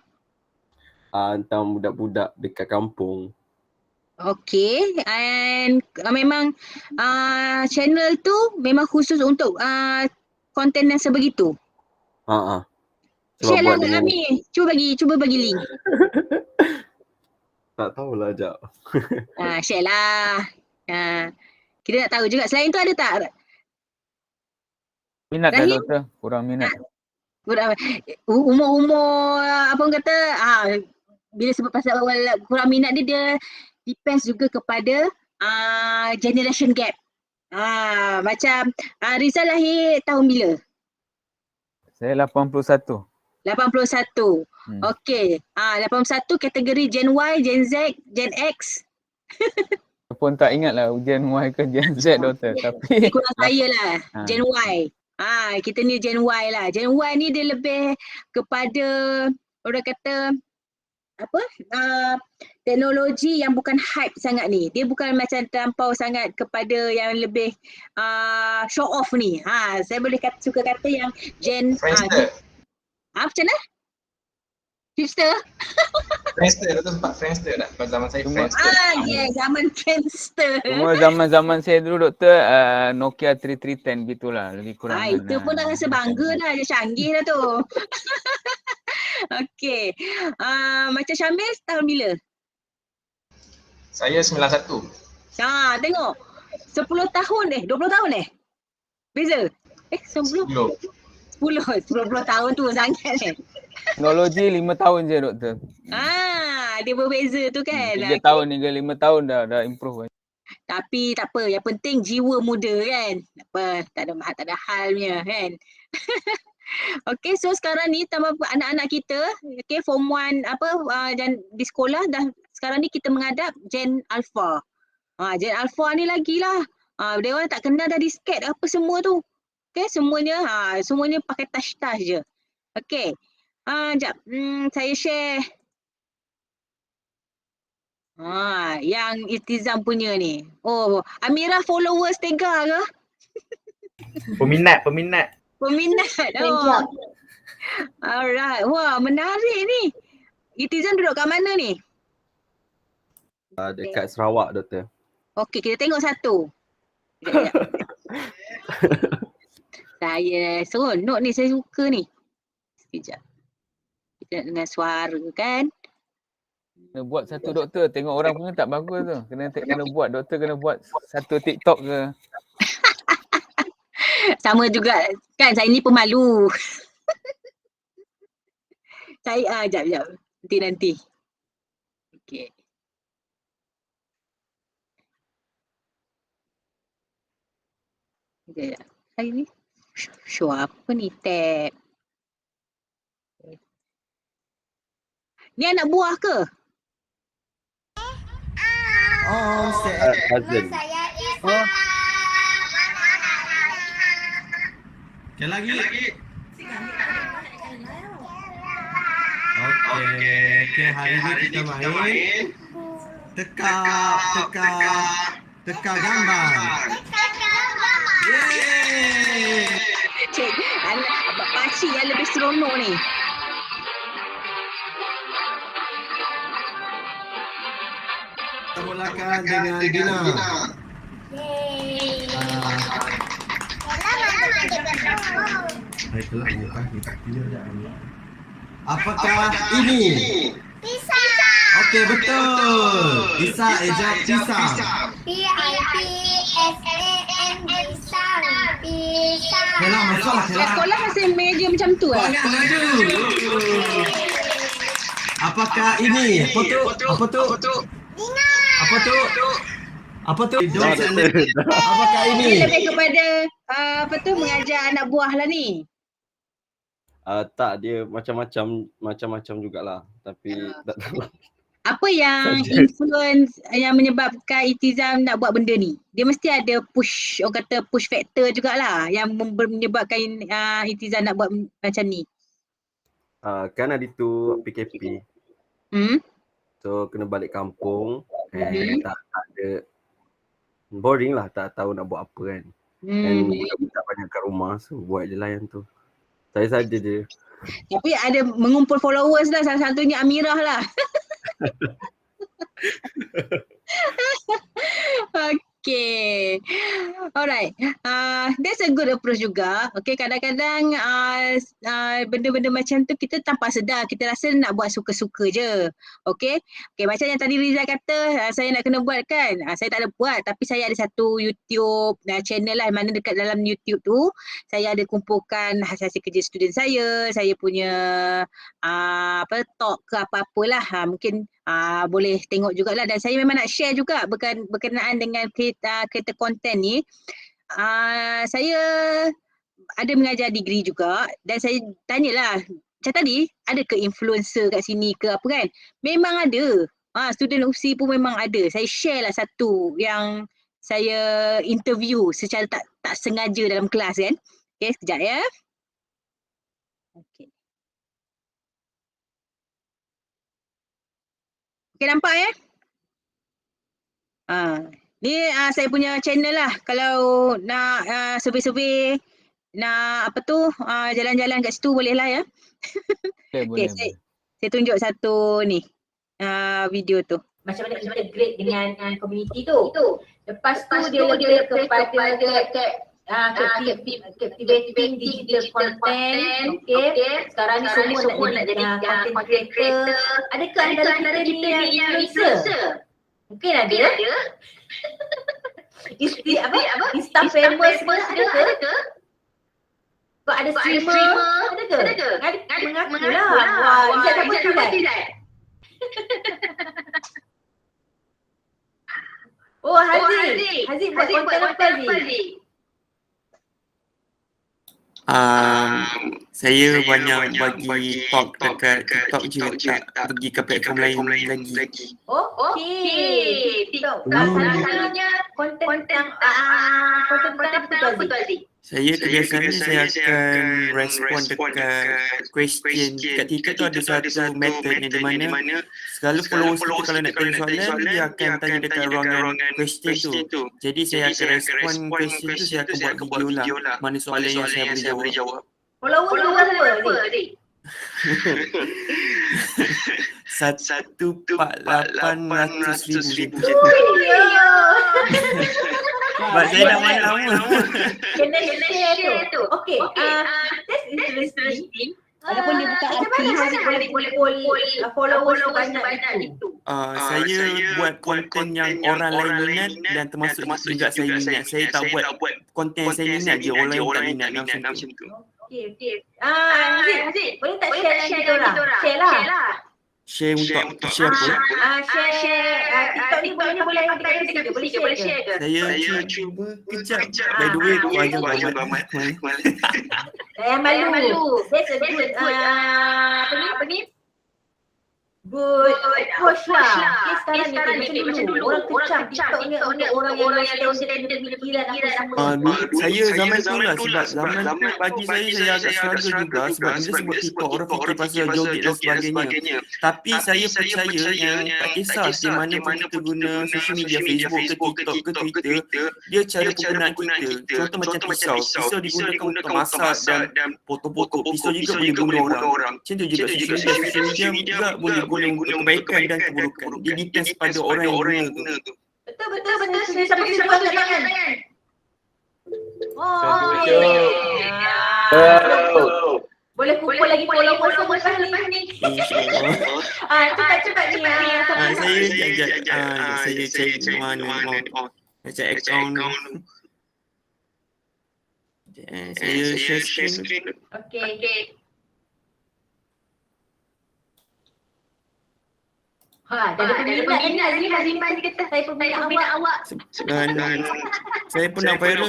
Tentang budak-budak dekat kampung. Okay, and memang channel tu memang khusus untuk konten yang sebegitu. Sebab Share lah buat kat dengan, kami. Cuba bagi link. tak tahulah jap. Share lah. Kita nak tahu juga. Selain tu ada tak? Minat tak Rahim? doktor? Kurang minat. Umur apa orang kata, bila sebut pasal kurang minat dia depends juga kepada generation gap. Macam Rizal lahir tahun bila? Saya 81. 81. Okey. 81 kategori Gen Y, Gen Z, Gen X. Pun tak ingat lah Gen Y ke Gen Z doktor. Tapi Kurang saya lah. Gen Y. Kita ni Gen Y lah. Gen Y ni dia lebih kepada orang kata apa? Teknologi yang bukan hype sangat ni. Dia bukan macam terlampau sangat kepada yang lebih show off ni. Saya boleh suka kata yang Gen Friendster. macam mana? Hipster? Friendster, doktor sempat Friendster tak? Pada zaman saya Cuma- Friendster. Zaman Friendster. Cuma zaman saya dulu doktor Nokia 3310 gitulah lebih kurang. Itu pun dah rasa bangga dah, dia canggih dah tu. Okey. Macam Syamil tahun bila? Saya 91. Tengok. 10 tahun 20 tahun beza. 10 tahun tu sangat Teknologi 5 tahun je doktor. Dia berbeza tu kan. 3 tahun hingga 5 tahun dah improve. Tapi tak apa, yang penting jiwa muda kan. Tak ada halnya kan. Okey, so sekarang ni tambah anak-anak kita, okey, form 1 di sekolah dah sekarang ni kita menghadap Gen Alpha. Gen Alpha ni lagilah. Dia orang tak kenal dah disket apa semua tu. Okey, semuanya pakai touch je. Okey. Jap. Saya share. Yang Iltizam punya ni. Oh, Amirah followers Tega ke? Peminat. Peminat. Alright. Wah, menarik ni. Iltizam duduk kat mana ni? Dekat Sarawak, doktor. Okey, kita tengok satu. Sekejap. Saya seronok ni, saya suka ni. Sekejap. Kita nak dengar suara kan. Kena buat satu doktor, tengok orang punya tak bagus tu. Kena buat doktor, kena buat satu TikTok ke. Sama juga kan, saya ni pemalu. Saya jap. Nanti. Okey. Sekejap. Hari ni show apa ni? Tab. Ni anak buah ke? Cousin. Sekali lagi. Okey, hari ni kita main teka gambar. Yeay! Cik, anak pakcik yang lebih seronok ni. Kita mulakan dengan Dina. Baiklah, kita apakah ini? Pisang. Okey, betul. Isa ejak pisang. P-I-P-S-A-N pisang. Pisang. Kelah, masuklah Kat kelah. sekolah masih meja macam tu lah. Banyak laju. Apakah ini? Apa tu? Apa tu? Apakah ini? Ini lebih kepada mengajar anak buah lah ni. Tak, dia macam-macam jugalah. Tapi tak tahu. Apa yang influence yang menyebabkan Iltizam nak buat benda ni? Dia mesti ada push, orang kata push factor jugalah yang menyebabkan Iltizam nak buat macam ni. Kan hari tu PKP. So kena balik kampung and tak ada, boring lah, tak tahu nak buat apa kan. And budak banyak kat rumah, so buat je lah yang tu. Saya saja je. Tapi ada mengumpul followers lah, salah satunya Amirah lah. Okay. Alright. That's a good approach juga. Okay, kadang-kadang benda-benda macam tu kita tanpa sedar, kita rasa nak buat suka-suka je. Okay. Okay, macam yang tadi Rizal kata, saya nak kena buat kan. Saya tak ada buat, tapi saya ada satu YouTube channel lah, mana dekat dalam YouTube tu saya ada kumpulkan hasil-hasil kerja student saya punya talk ke apa-apalah. Mungkin boleh tengok jugalah, dan saya memang nak share juga berkenaan dengan kereta konten ni. Saya ada mengajar degree juga, dan saya tanyalah macam tadi, ada ke influencer kat sini ke apa kan? Memang ada. Student UPSI pun memang ada. Saya share lah satu yang saya interview secara tak sengaja dalam kelas kan. Okay, sekejap ya. Okay. Okay, nampak ya? Ni saya punya channel lah. Kalau nak survey-survey, nak apa tu, jalan-jalan kat situ boleh lah ya. Boleh. Okay, saya tunjuk satu ni video tu. Macam mana integrate dengan community tu. Lepas tu dia lebih kepada captivating digital content. Okay. Sekarang ni semua nak jadi content creator. Adakah antara kita ni yang influencer? Mungkin ada. Insta famous pun ada ke? Kau ada streamer? Ada ke? Mengaku lah. Wah, Ijat siapa tidak? Oh, Haziq. Haziq buat konten apa Haziq? Saya banyak bagi talk dekat TikTok je, tak pergi ke platform lain lagi. Okey. TikTok. Selalunya konten apa tu Haziq? Saya kebiasaannya saya akan respon dekat question dekat TikTok tu, ada satu method yang di mana selalu followers kita kalau nak tanya soalan, dia akan tanya dekat ruangan question tu. Jadi saya akan respon question tu, saya akan buat video lah mana soalan yang saya boleh jawab. Followers berapa Haziq? 148,800,000. Sebab saya dah main lama. Kena share tu. Okay, that's interesting. Walaupun dia bukan artis, boleh followers banyak itu. Saya buat konten yang orang lain minat dan termasuk juga saya minat. Saya tak buat konten yang saya minat je, orang lain tak minat macam tu. Okey. Haziq, boleh tak share dengan kita orang? Share lah. Share untuk share apa? Share TikTok ni boleh share ke? Saya cuba kejap. By the way, aku ajar Muhammad. Jangan malu. That's a good apa ni? Good push lah. Okay, sekarang ni macam dulu. Orang kecam TikTok ni untuk orang yang low standard pemikiran apa semua. Saya zaman tu lah, sebab zaman tu bagi saya agak struggle juga. Sebab bila sebut TikTok, orang fikir pasal joget dan sebagainya. Tapi saya percaya yang tak kisah di mana pun kita guna social media, Facebook ke TikTok ke Twitter, dia cara penggunaan kita. Contoh macam pisau. Pisau digunakan untuk masak dan potong-potong. Pisau juga boleh bunuh orang. Macam tu juga social media juga boleh guna untuk kebaikan dan keburukan. Dia depends pada orang yang guna tu. Betul. Siapa buat tangan? Boleh kumpul lagi followers lepas ni. Cepat ni. Saya cek mana macam account. Saya share screen. Okey. Ada peminat ni Haziman kata saya peminat awak. Saya pun nak viral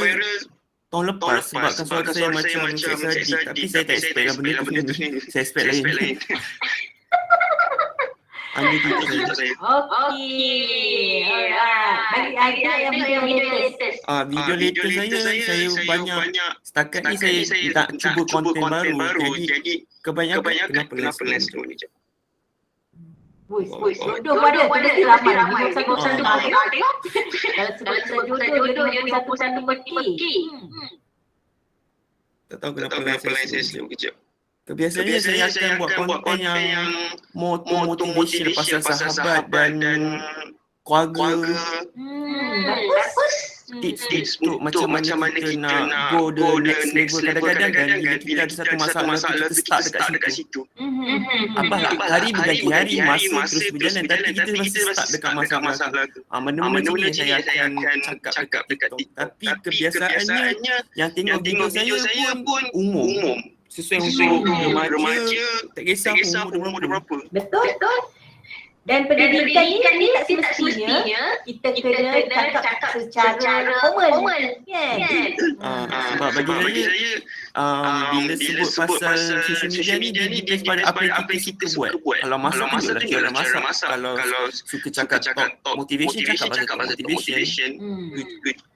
tahun lepas sebabkan suara saya macam Cik Sadiq, tapi saya tak expect lah benda tu sini. Saya expect lain. Ini kita saya. Okey. Alright. Bagi yang video latest. Video latest saya banyak setakat ni saya tak cuba konten baru. Jadi kebanyakan kenapa last ni? Jodoh ada mesti ramai. Video satu tengok. Kalau jodoh yang 21 peti. Tak tahu kenapa saya sebut kejap. Kebiasaannya saya akan buat konten yang motivation pasal sahabat dan keluarga. Bagus. Tips untuk macam mana kita nak go the next level. Kadang-kadang kan bila kita ada satu masalah kita start dekat situ. Hari berganti hari, masa terus berjalan tapi kita masih start dekat masalah tu. Mana-mana tu yang saya akan cakap dekat TikTok. Tapi kebiasaannya yang tengok video saya pun umum. Sesuai untuk remaja, tak kisah umur berapa. Betul. Dan pendidikan ni tak semestinya kita kena cakap secara formal. Kan? Sebab bagi saya bila sebut pasal social media ni dia depends pada apa yang kita buat. Kalau masa tu ada masa. Kalau suka cakap motivation, cakap pasal motivation.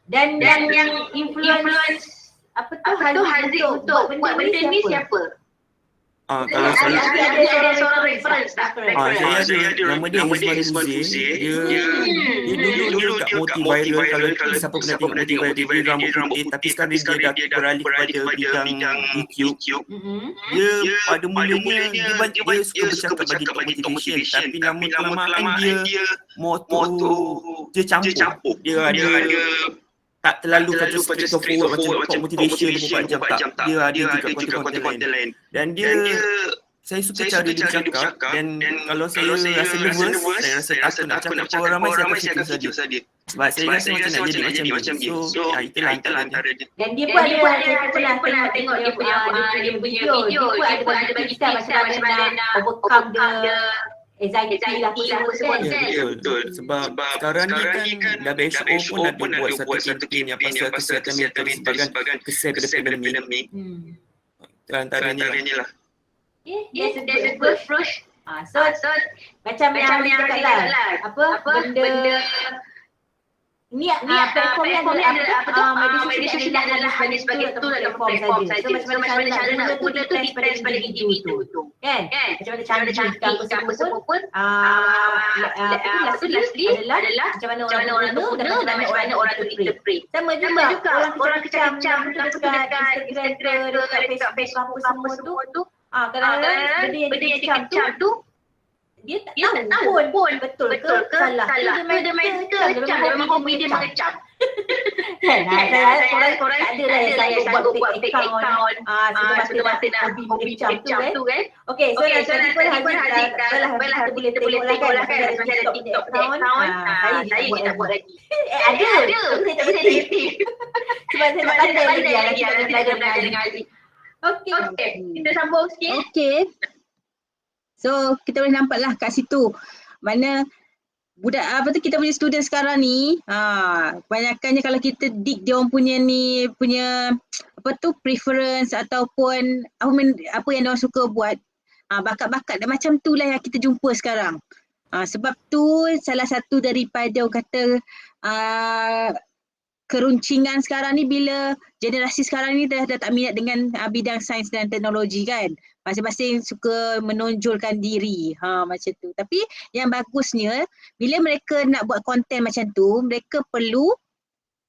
Dan yang influence apa tu Haziq untuk buat benda ni siapa? Kalau saya ada seorang reference tak? Saya ada nama dia Ismail Hussein. Dia dulu kat Moti Viral. Kalau siapa pernah tengok Moti Viral, dia rambut putih tapi sekarang dia dah beralih kepada bidang YouTube. Dia pada mulanya dia suka bercakap bagi motivation tapi lama kelamaan dia moto dia campur. Dia ada tak terlalu kata straightforward macam talk motivation 24 jam tak. Dia ada juga konten-konten lain. Dan dia saya suka cara dia bercakap dan kalau saya rasa nervous, saya rasa takut nak cakap kepada orang ramai, saya akan fikir saja. Sebab saya rasa macam nak jadi macam dia. So, itulah antara dia. Dan dia pun ada, saya pernah tengok dia punya video. Dia pun ada bagi kita macam mana nak overcome the anxiety lah semua kan. Betul. Sebab sekarang ni kan WHO pun ada buat satu campaign yang pasal kesihatan mental sebagai kesan pandemik. Antaranya lah. There's a good approach. So macam yang cakap lah, apa benda ni platform ni adalah meditation ni adalah hanya sebagai tool atau platform saja. So macam mana cara nak guna tu depends pada individu tu. Kan? Macam mana cara apa semua pun lastly adalah macam mana orang tu guna dan macam mana orang tu interpret. Sama juga orang kecam-kecam dekat Instagram, dekat Facebook apa semua tu. Kadang-kadang benda yang dikecam tu dia tak tahu pun betul ke salah. Dia main kecam, memang hobi dia mengecam. Kan? Orang tak ada lah yang saya buat fake account. Sebab masa nak hobi mengecam tu kan. Okay, so tadi pun Haziq kita boleh tengok lah kan macam ada TikTok account. Saya je tak buat lagi. Ada. Saya tak boleh aktif. Sebab saya tak pandai lagi nak belajar dengan Haziq. Okay, kita sambung sikit. Okay. So kita boleh nampak lah kat situ mana budak kita punya student sekarang ni kebanyakannya kalau kita dig dia orang punya preference ataupun apa yang dia orang suka buat, bakat-bakat dan macam tu lah yang kita jumpa sekarang. Sebab tu salah satu daripada orang kata keruncingan sekarang ni bila generasi sekarang ni dah tak minat dengan bidang sains dan teknologi kan. Masing-masing suka menonjolkan diri. Macam tu. Tapi yang bagusnya bila mereka nak buat konten macam tu, mereka perlu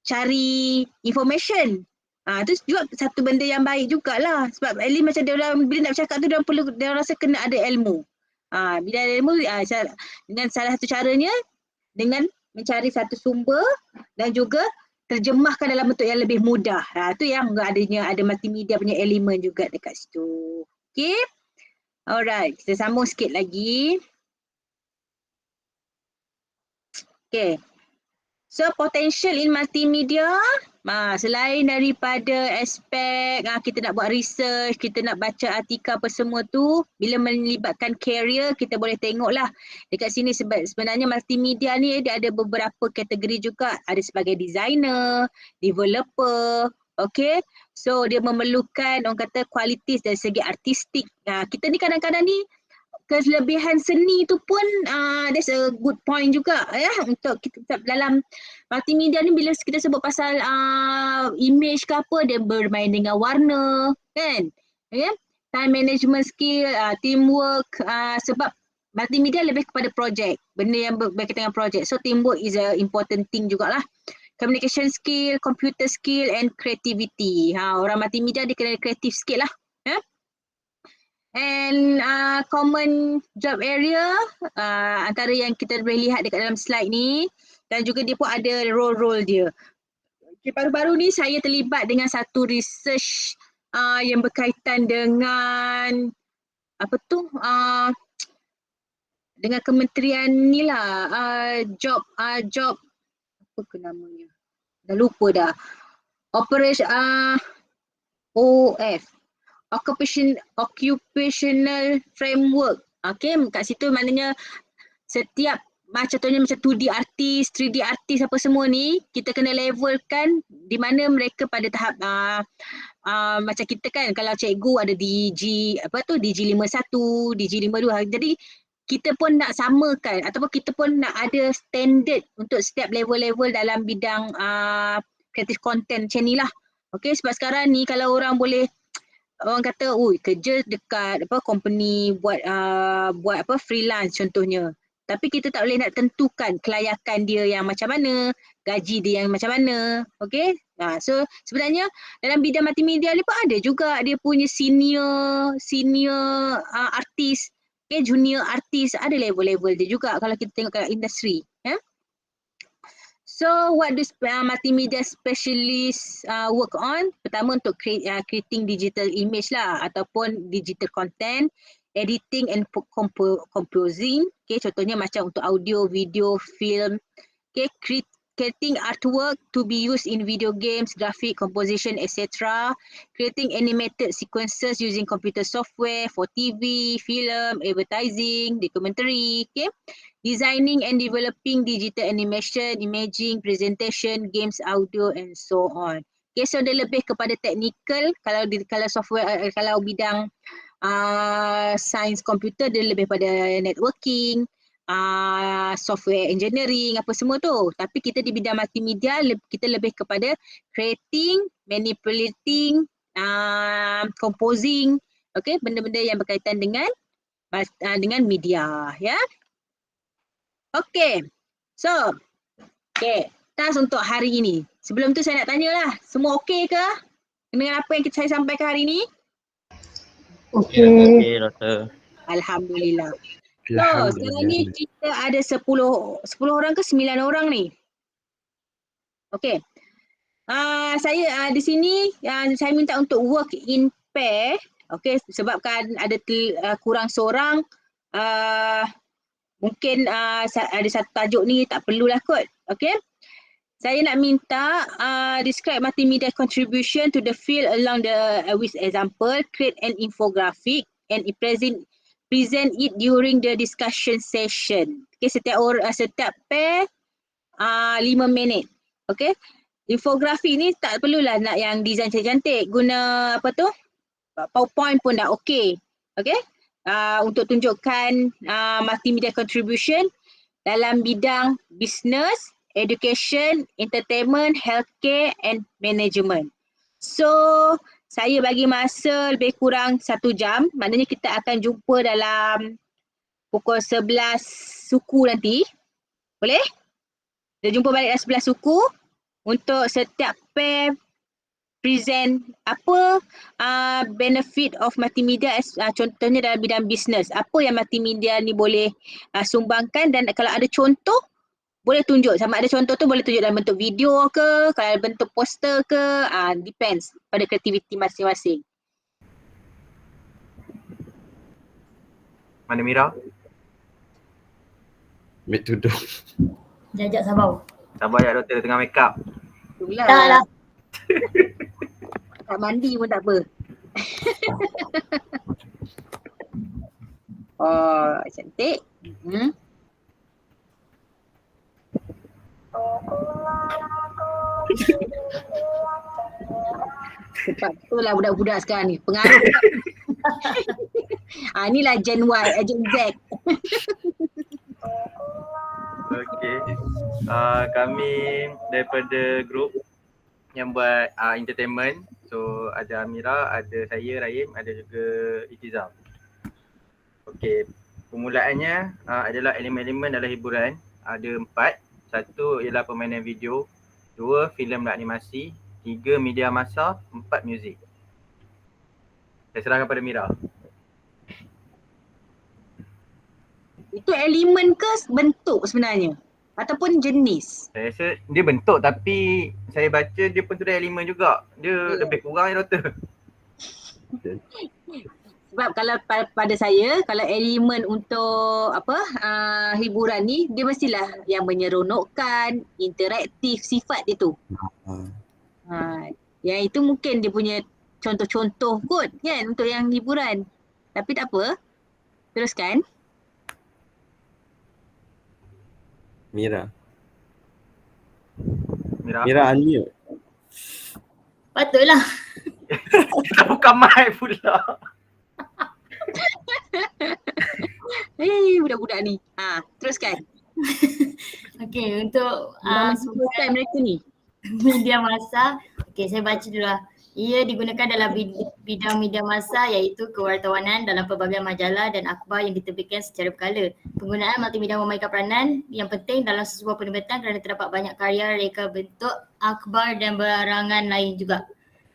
cari information. Itu juga satu benda yang baik jugalah. Sebab at least macam dia orang bila nak bercakap tu dia rasa kena ada ilmu. Bila ada ilmu dengan salah satu caranya dengan mencari satu sumber dan juga terjemahkan dalam bentuk yang lebih mudah. Tu yang ada multimedia punya elemen juga dekat situ. Okay. Alright, kita sambung sikit lagi. Okay. So potential in multimedia, selain daripada aspek kita nak buat research, kita nak baca artikel apa semua tu, bila melibatkan career kita boleh tengoklah dekat sini sebenarnya multimedia ni dia ada beberapa kategori juga, ada sebagai designer, developer, Okay, so dia memerlukan orang kata kualitas dari segi artistik. Kita ni kadang-kadang ni kelebihan seni tu pun that's a good point juga ya untuk kita dalam multimedia ni. Bila kita sebut pasal image ke apa, dia bermain dengan warna kan, okay? Time management skill, teamwork, sebab multimedia lebih kepada projek, benda yang berkaitan dengan projek, so teamwork is a important thing jugalah. Communication skill, computer skill and creativity. Orang multimedia dia kena kreatif sikit lah. And common job area, antara yang kita boleh lihat dekat dalam slide ni, dan juga dia pun ada role-role dia. Okay, baru-baru ni saya terlibat dengan satu research yang berkaitan dengan apa tu, dengan kementerian ni lah, job apa ke namanya, dah lupa dah, operation OF, occupational framework. Okay, kat situ maknanya setiap contohnya macam 2D artist, 3D artist apa semua ni, kita kena levelkan di mana mereka pada tahap macam kita kan, kalau cikgu ada DG apa tu, DG 51, DG 52. Jadi kita pun nak samakan ataupun kita pun nak ada standard untuk setiap level-level dalam bidang creative content macam ni lah. Okay, sebab sekarang ni kalau orang boleh, orang kata, kerja dekat apa company buat apa freelance contohnya. Tapi kita tak boleh nak tentukan kelayakan dia yang macam mana, gaji dia yang macam mana. Okay. So sebenarnya dalam bidang multimedia ni pun ada juga dia punya senior artis, okay, junior artis, ada level-level dia juga kalau kita tengok kat industri. So what does multimedia specialist work on? Pertama untuk creating digital image lah ataupun digital content, editing and composing. Okay, contohnya macam untuk audio, video, film. Okay, creating artwork to be used in video games, graphic, composition, etc. Creating animated sequences using computer software for TV, film, advertising, documentary. Okay. Designing and developing digital animation, imaging, presentation, games, audio and so on. Okay, so dia lebih kepada technical. Kalau software, kalau bidang science komputer, dia lebih pada networking, software engineering, apa semua tu. Tapi kita di bidang multimedia, kita lebih kepada creating, manipulating, composing, okay, benda-benda yang berkaitan dengan media, ya. Okay, so task untuk hari ini. Sebelum tu saya nak tanyalah, semua okey ke dengan apa yang saya sampaikan hari ini? Okey, Doktor. Alhamdulillah. So, sekarang ni kita ada 10 orang ke 9 orang ni. Okey. Saya di sini saya minta untuk work in pair. Okey, sebabkan ada kurang seorang, mungkin ada satu tajuk ni tak perlulah kot. Okey. Saya nak minta describe multimedia contribution to the field along the with example, create an infographic and present it during the discussion session. Okay, setiap pair 5 minit. Okay. Infografik ni tak perlulah nak yang design cantik-cantik. Guna apa tu? PowerPoint pun dah okey. Okay. Untuk tunjukkan multimedia contribution dalam bidang business, education, entertainment, healthcare and management. So, saya bagi masa lebih kurang 1 jam. Maknanya kita akan jumpa dalam pukul 11 suku nanti. Boleh? Kita jumpa balik dalam 11 suku untuk setiap pair present apa benefit of multimedia contohnya dalam bidang business. Apa yang multimedia ni boleh sumbangkan, dan kalau ada contoh boleh tunjuk. Sama ada contoh tu boleh tunjuk dalam bentuk video ke, kalau dalam bentuk poster ke, depends pada kreativiti masing-masing. Mana Mira? Ambil tudung. Jajak sabar. Sabar ya Doktor, tengah make up. Itulah. Tak lah. Tak mandi pun tak apa. Oh, cantik. Sebab tu lah budak-budak sekarang ni. Pengaruh. Inilah Gen Y, Gen Z. Okey. Kami daripada grup yang buat entertainment. So ada Amira, ada saya Rahim, ada juga Itizam. Okey. Permulaannya adalah elemen-elemen dalam hiburan. Ada 4. 1 ialah permainan video, 2 filem dan animasi, 3 media massa, 4 muzik. Saya serahkan pada Mira. Itu elemen ke bentuk sebenarnya? Ataupun jenis? Saya rasa dia bentuk tapi saya baca dia pun tu ada elemen juga. Dia lebih kurang ya doktor. Sebab kalau pada saya, kalau elemen untuk hiburan ni, dia mestilah yang menyeronokkan, interaktif, sifat dia tu. Yang itu mungkin dia punya contoh-contoh kot kan untuk yang hiburan. Tapi tak apa, teruskan. Mira Mira unmute. Patutlah. Kita buka mic pula. Budak-budak ni. Teruskan. Okey, untuk time mereka ni. Media massa. Okey, saya baca dulu lah. Ia digunakan dalam bidang media massa iaitu kewartawanan dalam pelbagai majalah dan akhbar yang diterbitkan secara berkala. Penggunaan multimedia memainkan peranan yang penting dalam sebuah penerbitan kerana terdapat banyak karya, reka bentuk, akhbar dan barangan lain juga.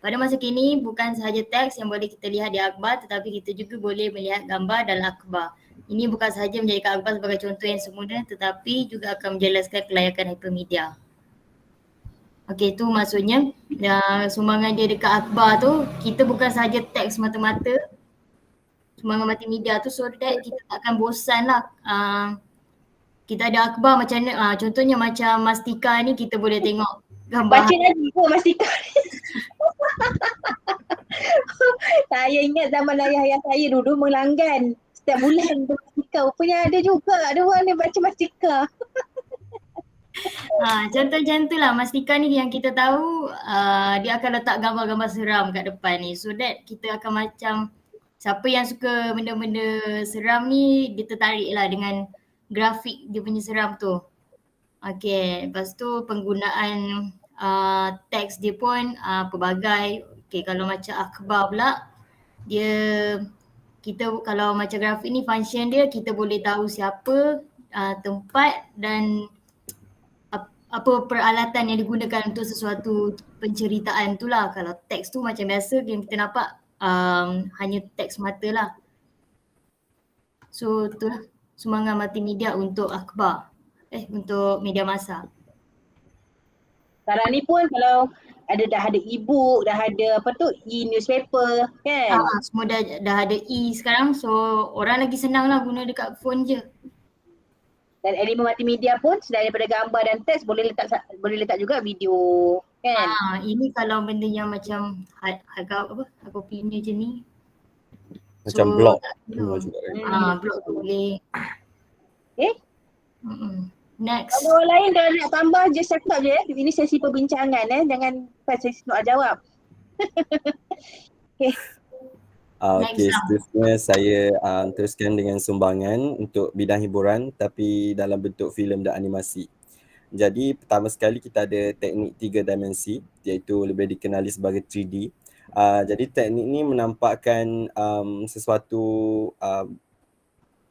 Pada masa kini bukan sahaja teks yang boleh kita lihat di akhbar tetapi kita juga boleh melihat gambar dalam akhbar. Ini bukan sahaja menjadikan akhbar sebagai contoh yang semula tetapi juga akan menjelaskan kelayakan hypermedia. Okey, tu maksudnya sumbangan dia dekat akhbar tu kita bukan sahaja teks mata-mata, sumbangan multimedia tu so that kita tak akan bosan lah. Kita ada akhbar macam mana, contohnya macam Mastika ni kita boleh tengok gambar. Baca lagi ke Mastika? Saya ingat zaman ayah saya dulu melanggan setiap bulan tu Mastika. Rupanya ada juga, ada orang yang baca Mastika. Contoh-contoh tu lah Mastika ni yang kita tahu dia akan letak gambar-gambar seram kat depan ni so that kita akan macam siapa yang suka benda-benda seram ni dia tertarik lah dengan grafik dia punya seram tu. Okay, lepas tu penggunaan teks dia pun pelbagai. Okay, kalau macam akhbar pula kita kalau macam grafik ni function dia kita boleh tahu siapa, tempat dan apa peralatan yang digunakan untuk sesuatu penceritaan tu lah. Kalau teks tu macam biasa yang kita nampak hanya teks mata lah. So tu lah sumbangan multimedia untuk akhbar, untuk media massa. Sekarang ni pun kalau dah ada e-book, dah ada e-newspaper kan? Semua dah ada sekarang so orang lagi senang lah guna dekat phone je. Dan elemen multimedia pun selain daripada gambar dan teks boleh letak juga video kan? Ini kalau benda yang macam hard copy ni je ni. Macam blog. Blog tu boleh. Okay. Next. Kalau orang lain dah nak tambah just cakap je Ini sesi perbincangan jangan sesi soal jawab. Okay. Okey, seterusnya saya teruskan dengan sumbangan untuk bidang hiburan tapi dalam bentuk filem dan animasi. Jadi pertama sekali kita ada teknik 3 dimensi iaitu lebih dikenali sebagai 3D. Jadi teknik ni menampakkan sesuatu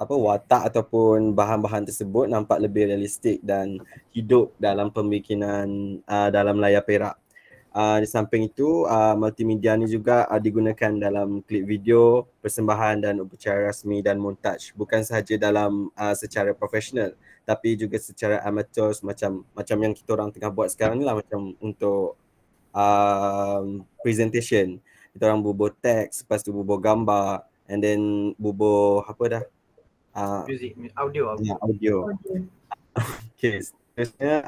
watak ataupun bahan-bahan tersebut nampak lebih realistik dan hidup dalam pembikinan dalam layar perak. Di samping itu, multimedia ni juga digunakan dalam klip video, persembahan dan upacara rasmi dan montaj. Bukan sahaja dalam secara profesional tapi juga secara amateur macam yang kita orang tengah buat sekarang ni lah, macam untuk presentation. Kita orang bubuh teks, lepas tu bubuh gambar and then bubuh Music, audio. Okay. Seterusnya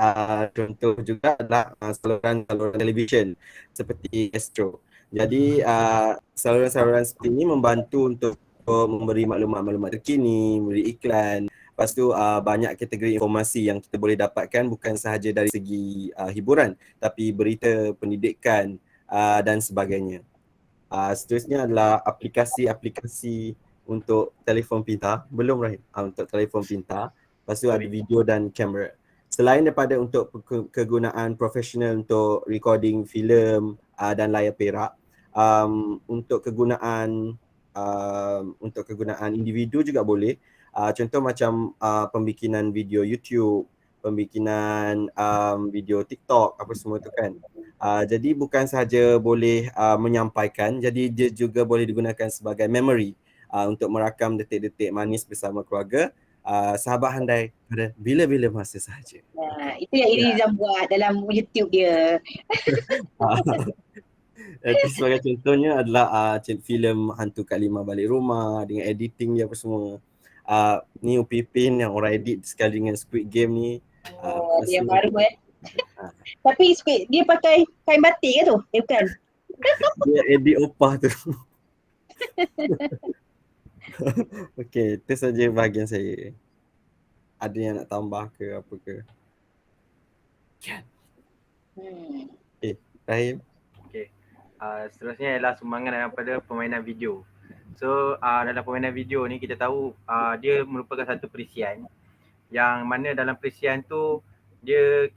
contoh juga adalah saluran televisyen seperti Astro. Jadi saluran-saluran seperti ini membantu untuk memberi maklumat-maklumat terkini, memberi iklan. Lepas tu banyak kategori informasi yang kita boleh dapatkan bukan sahaja dari segi hiburan tapi berita, pendidikan, dan sebagainya. Seterusnya adalah aplikasi-aplikasi untuk telefon pintar. Belum Rahim? Untuk telefon pintar. Lepas tu ada video dan kamera. Selain daripada untuk kegunaan profesional untuk recording filem dan layar perak, untuk kegunaan individu juga boleh. Contoh macam pembikinan video YouTube, pembikinan video TikTok, apa semua tu kan. Jadi bukan sahaja boleh menyampaikan, jadi dia juga boleh digunakan sebagai memory untuk merakam detik-detik manis bersama keluarga, sahabat handai pada bila-bila masa sahaja. Itu yang Irizam buat dalam YouTube dia. Itu sebagai contohnya adalah filem Hantu Kak Lima Balik Rumah dengan editing dia apa semua. Ni Upipin yang orang edit sekali dengan Squid Game ni. Yang baru Tapi dia pakai kain batik ke tu? Bukan. Dia edit opah tu. Okey, itu saja bahagian saya. Ada yang nak tambah ke apa ke? Okey, Rahim. Okey. Seterusnya ialah sumbangan daripada permainan video. So dalam permainan video ni kita tahu dia merupakan satu perisian yang mana dalam perisian tu dia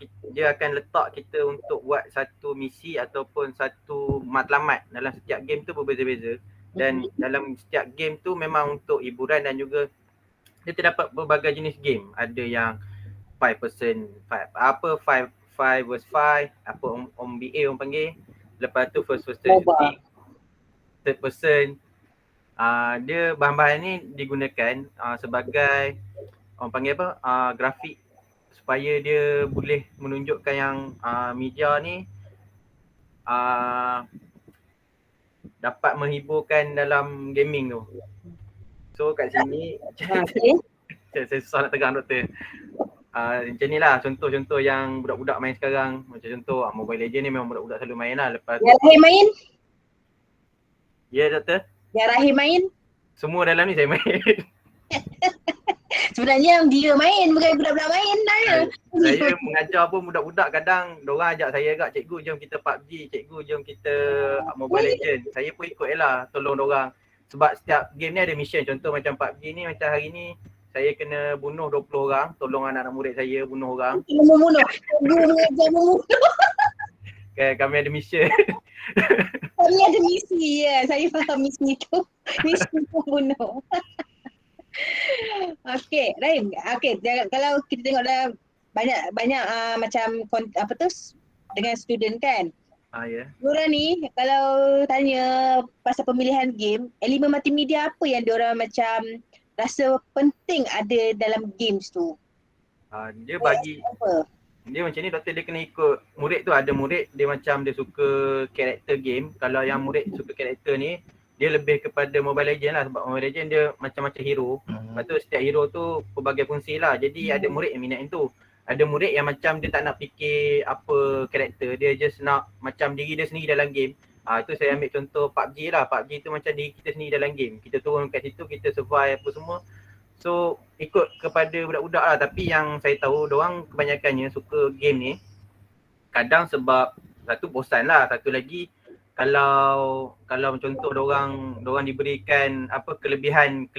akan letak kita untuk buat satu misi ataupun satu matlamat. Dalam setiap game tu berbeza-beza dan dalam setiap game tu memang untuk hiburan dan juga dia terdapat berbagai jenis game. Ada yang 5 vs 5, apa OMBA orang panggil. Lepas tu first person shooting, third person. Dia bahan-bahan ni digunakan sebagai orang panggil apa? Grafik supaya dia boleh menunjukkan yang media ni dapat menghiburkan dalam gaming tu. So kat sini saya susah nak tegang doktor. Macam ni lah contoh-contoh yang budak-budak main sekarang. Macam contoh Mobile Legends ni memang budak-budak selalu main lah. Lepas Yang Rahim main? Ya doktor? Yang Rahim main? Semua dalam ni saya main. Sebenarnya dia main, bukan budak-budak main lah. Saya mengajar pun budak-budak kadang diorang ajak saya agak, cikgu jom kita PUBG, cikgu jom kita Mobile Legends. Saya pun ikut lah tolong diorang. Sebab setiap game ni ada mission. Contoh macam PUBG ni, macam hari ni saya kena bunuh 20 orang, tolong anak-anak murid saya bunuh orang. Membunuh, mengajar membunuh. Kami ada mission. Kami ada misi ya, saya faham misi tu. Misi membunuh. Okey, Rahim. Okey, kalau kita tengok dah banyak macam apa tu dengan student kan. Ya. Diorang ni kalau tanya pasal pemilihan game, elemen multimedia apa yang diorang macam rasa penting ada dalam games tu? Dia bagi dia macam ni doktor, dia kena ikut murid tu. Ada murid dia macam dia suka karakter game. Kalau yang murid suka karakter ni, dia lebih kepada Mobile Legends lah. Sebab Mobile Legends dia macam-macam hero. Lepas tu setiap hero tu pelbagai fungsi lah. Jadi ada murid yang minat yang tu. Ada murid yang macam dia tak nak fikir apa karakter. Dia just nak macam diri dia sendiri dalam game. Itu saya ambil contoh PUBG lah. PUBG tu macam diri kita sendiri dalam game. Kita turun kat situ, kita survive apa semua. So ikut kepada budak-budak lah. Tapi yang saya tahu diorang kebanyakannya suka game ni kadang sebab satu bosan lah. Satu lagi kalau contoh diorang diberikan apa kelebihan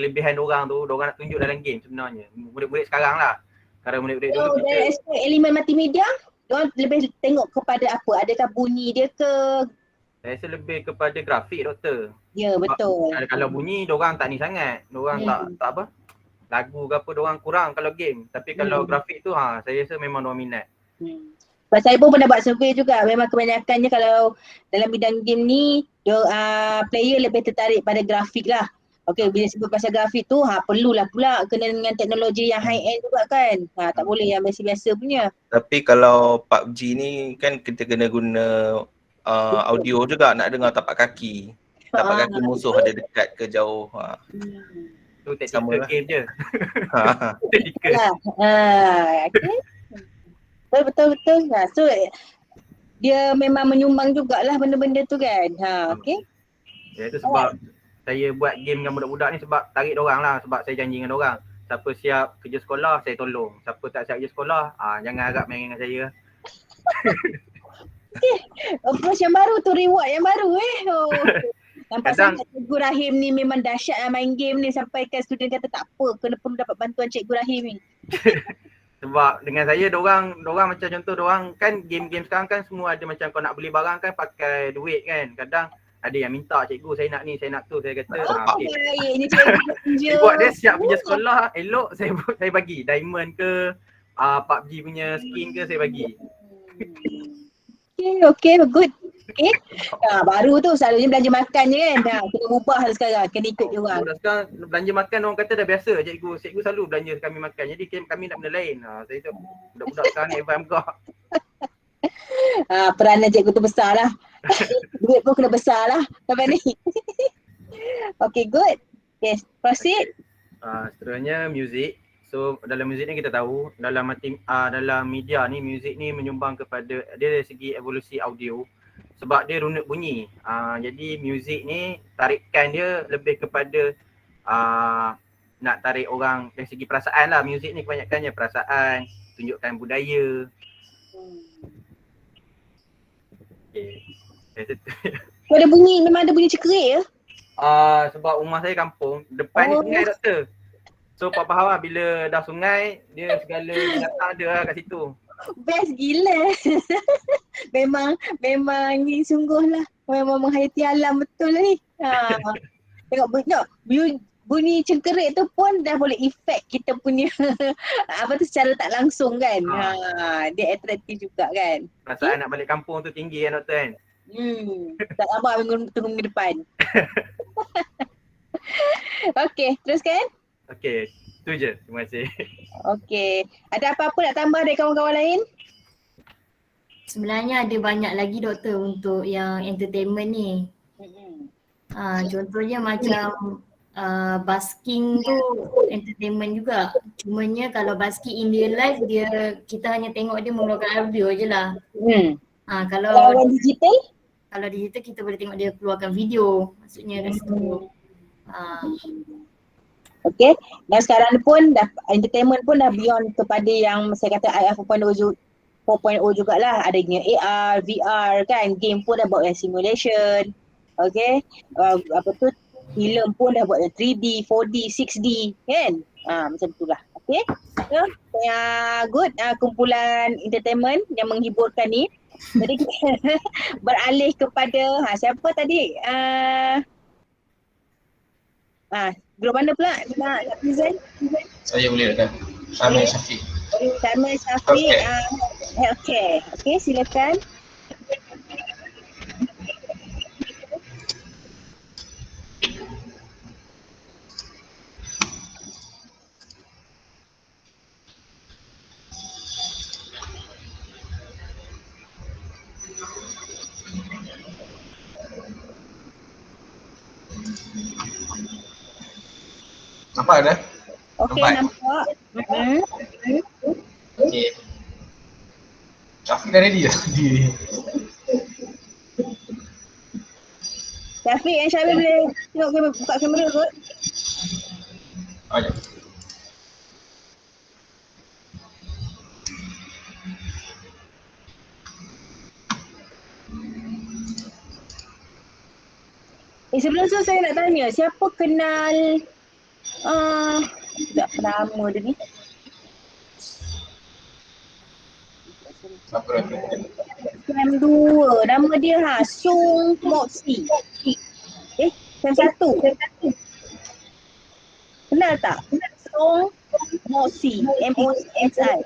orang tu, diorang nak tunjuk dalam game sebenarnya. Murid-murid sekarang lah. Kalau murid-murid dulu dari aspek elemen multimedia, diorang lebih tengok kepada apa? Adakah bunyi dia ke? Saya rasa lebih kepada grafik doktor. Ya betul. Kalau bunyi diorang tak ni sangat. Diorang tak apa. Lagu ke apa diorang kurang kalau game. Tapi kalau grafik tu saya rasa memang diorang minat. Sebab saya pun pernah buat survey juga. Memang kebanyakannya kalau dalam bidang game ni player lebih tertarik pada grafik lah. Okey, bila sebut pasal grafik tu perlulah pula kena dengan teknologi yang high end juga kan. Tak boleh yang biasa-biasa punya. Tapi kalau PUBG ni kan kita kena guna audio juga, nak dengar tapak kaki. Tapak kaki musuh ada dekat ke jauh. Tu tactical game je. Tactical. Okay. Betul. So dia memang menyumbang jugalah benda-benda tu kan. Okey. Ya, itu sebab saya buat game dengan budak-budak ni sebab tarik diorang lah. Sebab saya janji dengan diorang, siapa siap kerja sekolah saya tolong. Siapa tak siap kerja sekolah jangan harap main dengan saya. Approach yang baru tu, reward yang baru Oh. Nampak Kadang- sangat Cikgu Rahim ni memang dahsyat main game ni sampai kan student kata tak apa, kena perlu dapat bantuan Cikgu Rahim ni. Sebab dengan saya dorang macam contoh dorang kan game-game sekarang kan semua ada macam kau nak beli barang kan pakai duit kan. Kadang ada yang minta cikgu saya nak ni, saya nak tu, saya kata okey. Baiknya cikgu je. Buat dia siap pergi sekolah, elok saya bagi diamond ke PUBG punya skin ke saya bagi. Okay, good. Okay. Baru tu selalunya belanja makan je kan. Kena ubah lah sekarang, kena ikut je orang. Sekarang belanja makan orang kata dah biasa cikgu selalu belanja kami makan. Jadi kami nak benda lain. Saya tu budak-budak sekarang ni advance juga. Peranan cikgu tu besar lah. Duit pun kena besar lah sampai ni. Okay, good. Yes, proceed. Seterusnya muzik. So dalam muzik ni kita tahu dalam media ni muzik ni menyumbang kepada dia dari segi evolusi audio sebab dia runut bunyi. Jadi muzik ni tarikan dia lebih kepada nak tarik orang dari segi perasaan lah. Muzik ni kebanyakannya perasaan, tunjukkan budaya. Kau ada bunyi, memang ada bunyi cekerik ya? Sebab rumah saya kampung, depan ni sungai doktor. So Pak faham lah bila dah sungai, dia segala binatang ada lah kat situ. Best gila. memang ni sungguh lah. Memang menghayati alam betul lah ni. Tengok bunyi cengkerik tu pun dah boleh efek kita punya secara tak langsung kan. Dia atraktif juga kan. Perasaan nak balik kampung tu tinggi kan doktor kan? Tak sabar tunggu minggu depan. Okay, teruskan. Okay, tu je. Terima kasih. Okay. Ada apa-apa nak tambah dari kawan-kawan lain? Sebenarnya ada banyak lagi doktor untuk yang entertainment ni. Contohnya macam basking tu entertainment juga. Cumanya kalau basking in real life kita hanya tengok dia mengeluarkan audio je lah. Kalau digital? Kalau digital kita boleh tengok dia keluarkan video. Maksudnya dari situ. Okay, dan sekarang pun dah entertainment pun dah beyond kepada yang saya kata IR 4.0 jugalah. Adanya AR, VR kan, game pun dah buat yang simulation. Okay, film pun dah buat yang 3D, 4D, 6D kan. Macam itulah. Okay, so good kumpulan entertainment yang menghiburkan ni. Jadi kita beralih kepada siapa tadi? Grup mana pula nak present? Saya boleh datang. Syamil Syafiq. Syamil Syafiq, healthcare. Okay, silakan. Nampak ada? Okey, nampak. Okey. Syafiq dah ready dah. Syafiq and Syamil boleh tengok buka kamera kot. Ayo. Sebelum tu saya nak tanya, siapa kenal tak nama dia ni? Siapa lagi? Yang dua, nama dia Sung Moxi. Yang satu. Kenal tak? Sung Moxi, M-O-X-I.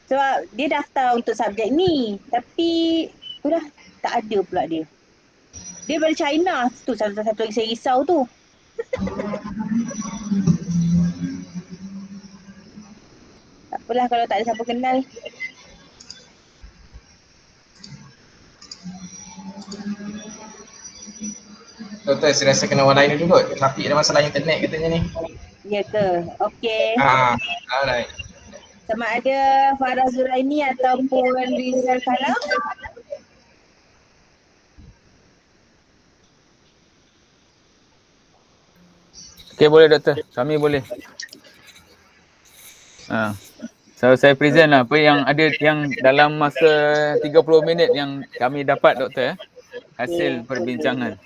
Sebab dia daftar untuk subjek ni, tapi itulah tak ada pula dia. Dia dari China, tu satu lagi saya risau tu. Tak apalah kalau tak ada siapa kenal. Doktor, saya rasa kena orang lain dulu kot. Syafiq ada masalah internet katanya ni. Ya ke? Okey. Alright. Sama ada Farah Zuraini ataupun Rizal Kalam. Okey, boleh doktor. Kami boleh. So saya present lah apa yang ada yang dalam masa 30 minit yang kami dapat doktor hasil perbincangan.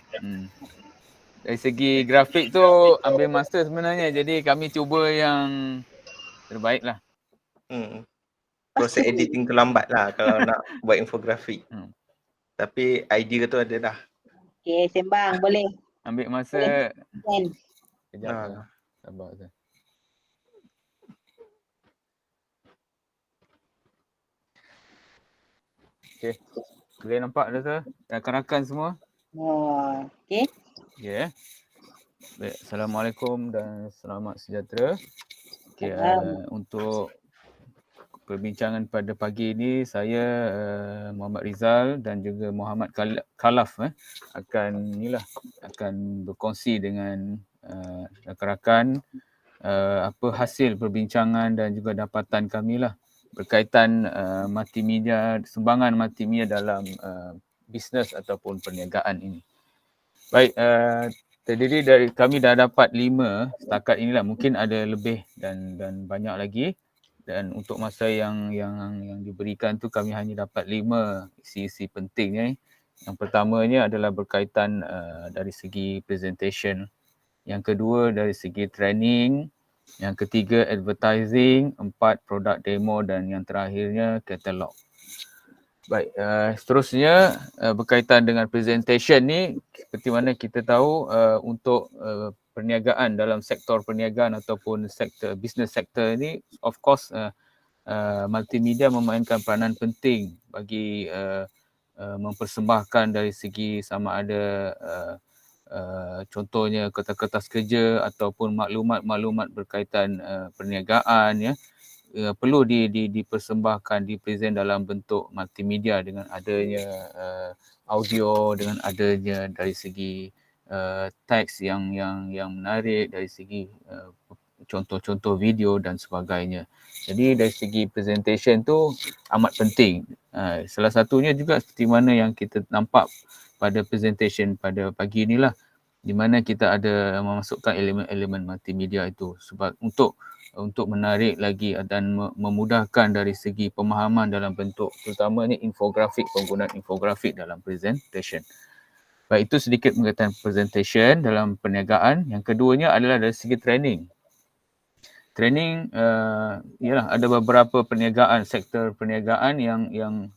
Dari segi grafik tu ambil master sebenarnya, jadi kami cuba yang terbaik lah. Proses editing terlambat lah kalau nak buat infografik. Tapi idea tu ada dah. Okay, sembang boleh. Ambil masa sekejap Dah. Sabar je. Okay. Boleh nampak doktor? Rakan-rakan semua? Okay. Ya. Baik, Assalamualaikum dan selamat sejahtera. Okay, untuk perbincangan pada pagi ini saya Muhammad Rizal dan juga Muhammad Khalaf akan berkongsi dengan rakan-rakan apa hasil perbincangan dan juga dapatan kami lah berkaitan multimedia, sumbangan multimedia dalam bisnes ataupun perniagaan ini. Baik, terdiri dari kami dah dapat 5 setakat inilah, mungkin ada lebih dan banyak lagi. Dan untuk masa yang diberikan tu kami hanya dapat 5 isi-isi penting. Yang pertamanya adalah berkaitan dari segi presentation. Yang kedua dari segi training. Yang ketiga advertising. 4 produk demo dan yang terakhirnya katalog. Baik, seterusnya berkaitan dengan presentation ni, seperti mana kita tahu untuk perniagaan dalam sektor perniagaan ataupun sektor business sector ni, of course multimedia memainkan peranan penting bagi mempersembahkan dari segi sama ada contohnya kertas-kertas kerja ataupun maklumat-maklumat berkaitan perniagaan ya. Perlu dipersembahkan, dipresent dalam bentuk multimedia dengan adanya audio, dengan adanya dari segi teks yang menarik, dari segi contoh-contoh video dan sebagainya. Jadi dari segi presentation tu amat penting. Salah satunya juga seperti mana yang kita nampak pada presentation pada pagi inilah, di mana kita ada memasukkan elemen-elemen multimedia itu sebab untuk menarik lagi dan memudahkan dari segi pemahaman dalam bentuk terutamanya infografik, penggunaan infografik dalam presentation. Baik, itu sedikit berkaitan presentation dalam perniagaan. Yang keduanya adalah dari segi training. Training ialah ada beberapa perniagaan, sektor perniagaan yang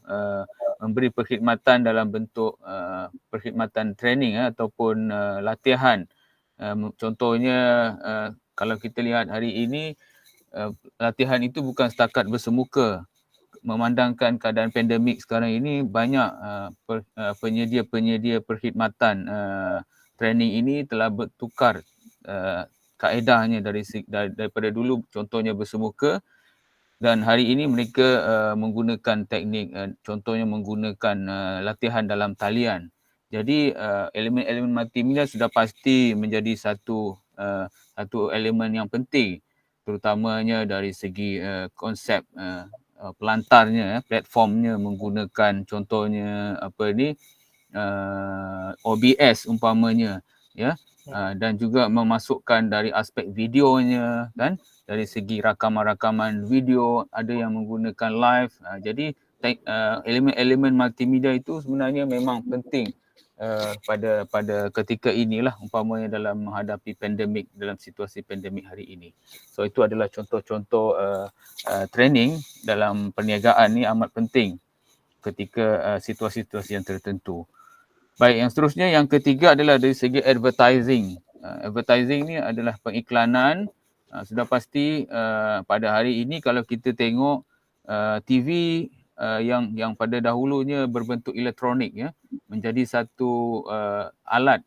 memberi perkhidmatan dalam bentuk perkhidmatan training ataupun latihan. Contohnya kalau kita lihat hari ini latihan itu bukan setakat bersemuka. Memandangkan keadaan pandemik sekarang ini, banyak penyedia-penyedia perkhidmatan training ini telah bertukar kaedahnya daripada dulu, contohnya bersemuka, dan hari ini mereka menggunakan teknik, contohnya menggunakan latihan dalam talian. Jadi elemen-elemen multimedia sudah pasti menjadi satu elemen yang penting, terutamanya dari segi konsep pelantarnya, platformnya menggunakan contohnya OBS umpamanya ya, dan juga memasukkan dari aspek videonya kan, dari segi rakaman-rakaman video, ada yang menggunakan live. Jadi elemen-elemen multimedia itu sebenarnya memang penting pada ketika inilah, umpamanya dalam menghadapi pandemik, dalam situasi pandemik hari ini. So itu adalah contoh-contoh training dalam perniagaan ni amat penting ketika situasi-situasi yang tertentu. Baik, yang seterusnya yang ketiga adalah dari segi advertising. Advertising ni adalah pengiklanan. Sudah pasti pada hari ini kalau kita tengok TV yang pada dahulunya berbentuk elektronik ya, menjadi satu alat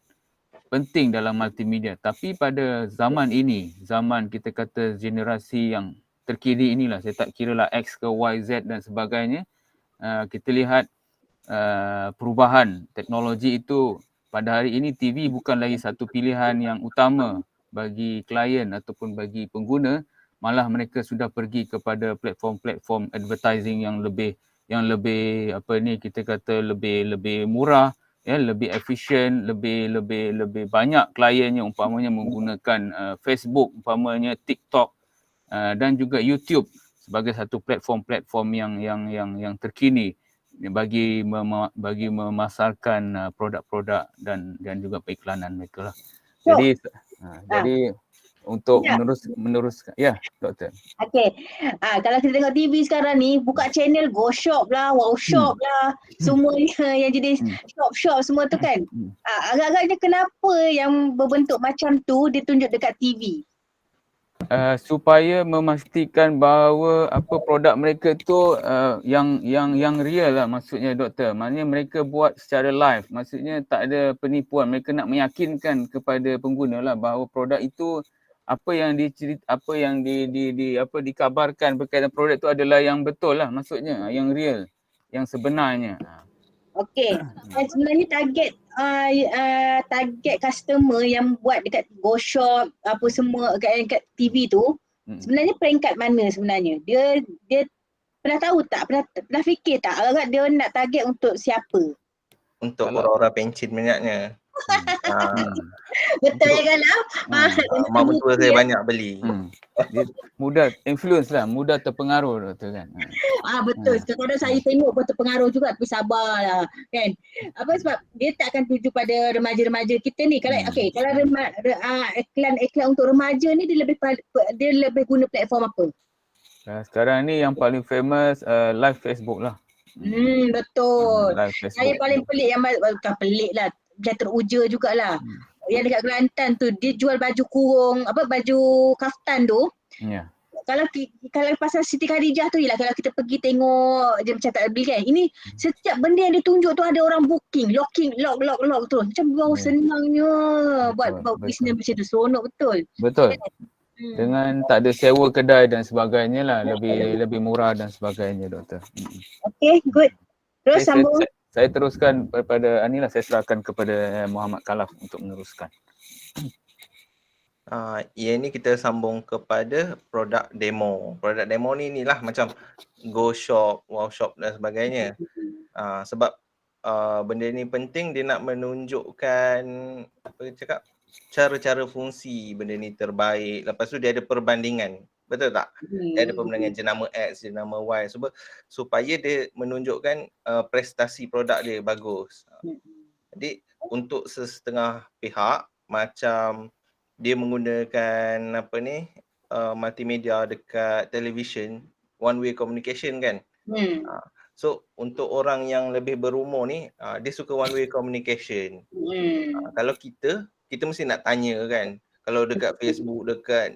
penting dalam multimedia. Tapi pada zaman ini, zaman kita kata generasi yang terkini inilah, saya tak kira lah X ke Y, Z dan sebagainya, kita lihat perubahan teknologi itu. Pada hari ini TV bukan lagi satu pilihan yang utama bagi klien ataupun bagi pengguna, malah mereka sudah pergi kepada platform-platform advertising yang lebih kita kata lebih murah ya, lebih efisien, lebih banyak kliennya, umpamanya menggunakan Facebook, umpamanya TikTok dan juga YouTube sebagai satu platform yang terkini bagi memasarkan produk-produk dan juga periklanan mereka lah. Jadi untuk meneruskan doktor. Okey. Kalau kita tengok TV sekarang ni, buka channel Go Shop lah, Wow Shop lah, semuanya yang jenis shop-shop semua tu kan. Agak-agaknya kenapa yang berbentuk macam tu ditunjuk dekat TV? Supaya memastikan bahawa produk mereka tu yang real lah, maksudnya doktor. Maknanya mereka buat secara live. Maksudnya tak ada penipuan. Mereka nak meyakinkan kepada pengguna lah bahawa produk itu apa yang dikabarkan berkaitan produk itu adalah yang betul lah, maksudnya yang real, yang sebenarnya. Okey. Sebenarnya target customer yang buat dekat Go Shop apa semua kat TV tu sebenarnya peringkat mana sebenarnya? Dia pernah tahu tak? Pernah fikir tak? Agak dia nak target untuk siapa? Untuk orang-orang pencin banyaknya. Betul ya Galau? Mak mertua saya banyak beli. Dia mudah influence lah, mudah terpengaruh doktor kan. Betul. Kadang-kadang saya tengok pun terpengaruh juga, tapi sabarlah kan. Sebab dia tak akan tuju pada remaja-remaja kita ni. Kalau kalau iklan untuk remaja ni dia lebih guna platform apa? Sekarang ni yang paling famous live Facebook lah. Betul. Live Facebook. Saya paling pelik yang bukan pelik lah, macam teruja jugalah. Yang dekat Kelantan tu dia jual baju kurung, baju kaftan tu. Ya. Kalau pasal Siti Khadijah tu ialah kalau kita pergi tengok dia macam tak beli kan. Ini setiap benda yang ditunjuk tu ada orang booking, lock tu. Macam senangnya buat bisnes macam tu. Seronok betul. Betul. Dengan tak ada sewa kedai dan sebagainya lah, lebih murah dan sebagainya doktor. Okay, good. Terus sambung. Saya teruskan kepada saya serahkan kepada Muhammad Khalaf untuk meneruskan. Yang ni kita sambung kepada produk demo. Produk demo ni lah macam Go Shop, Wow Shop dan sebagainya. Sebab benda ni penting, dia nak menunjukkan cara-cara fungsi benda ni terbaik. Lepas tu dia ada perbandingan. Betul tak? Dia ada perbandingan jenama X, jenama Y. Supaya dia menunjukkan prestasi produk dia bagus. Jadi untuk sesetengah pihak macam dia menggunakan multimedia dekat television, one way communication kan. So untuk orang yang lebih berumur ni, dia suka one way communication. Kalau kita mesti nak tanya kan. Kalau dekat Facebook, dekat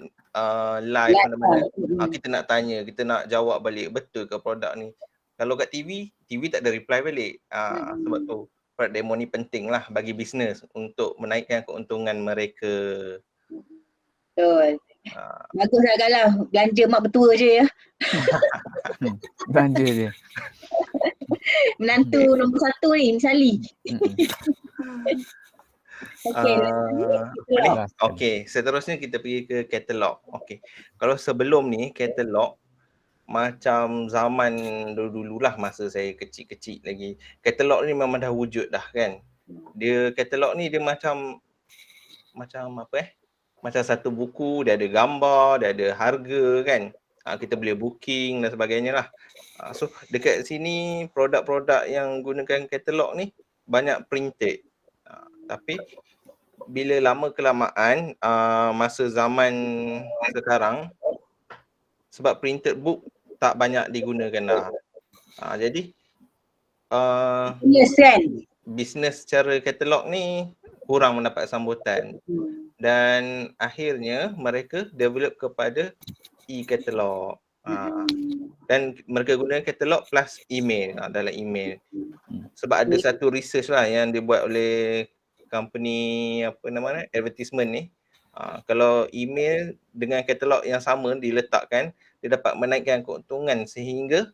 live mana-mana, kita nak tanya, kita nak jawab balik, betul ke produk ni. Kalau kat TV tak ada reply balik. Sebab tu produk demo ni penting lah bagi bisnes untuk menaikkan keuntungan mereka. Betul. Baguslah Galau, belanja mak betua je ya. Belanja je. Menantu nombor 1 ni, Sali. Okey, seterusnya kita pergi ke katalog. Okey. Kalau sebelum ni katalog macam zaman dulu-dululah masa saya kecil-kecil lagi. Katalog ni memang dah wujud dah kan. Dia katalog ni dia macam macam satu buku, dia ada gambar, dia ada harga kan. Kita boleh booking dan sebagainya lah. So dekat sini produk-produk yang gunakan katalog ni banyak printed. Tapi bila lama kelamaan masa zaman sekarang, sebab printed book tak banyak digunakan dah. Jadi bisnes secara katalog ni kurang mendapat sambutan. Dan akhirnya mereka develop kepada e-katalog. Dan mereka gunakan katalog plus email dalam email. Sebab ada satu research lah yang dibuat oleh company advertisement ni. Kalau email dengan katalog yang sama diletakkan, dia dapat menaikkan keuntungan sehingga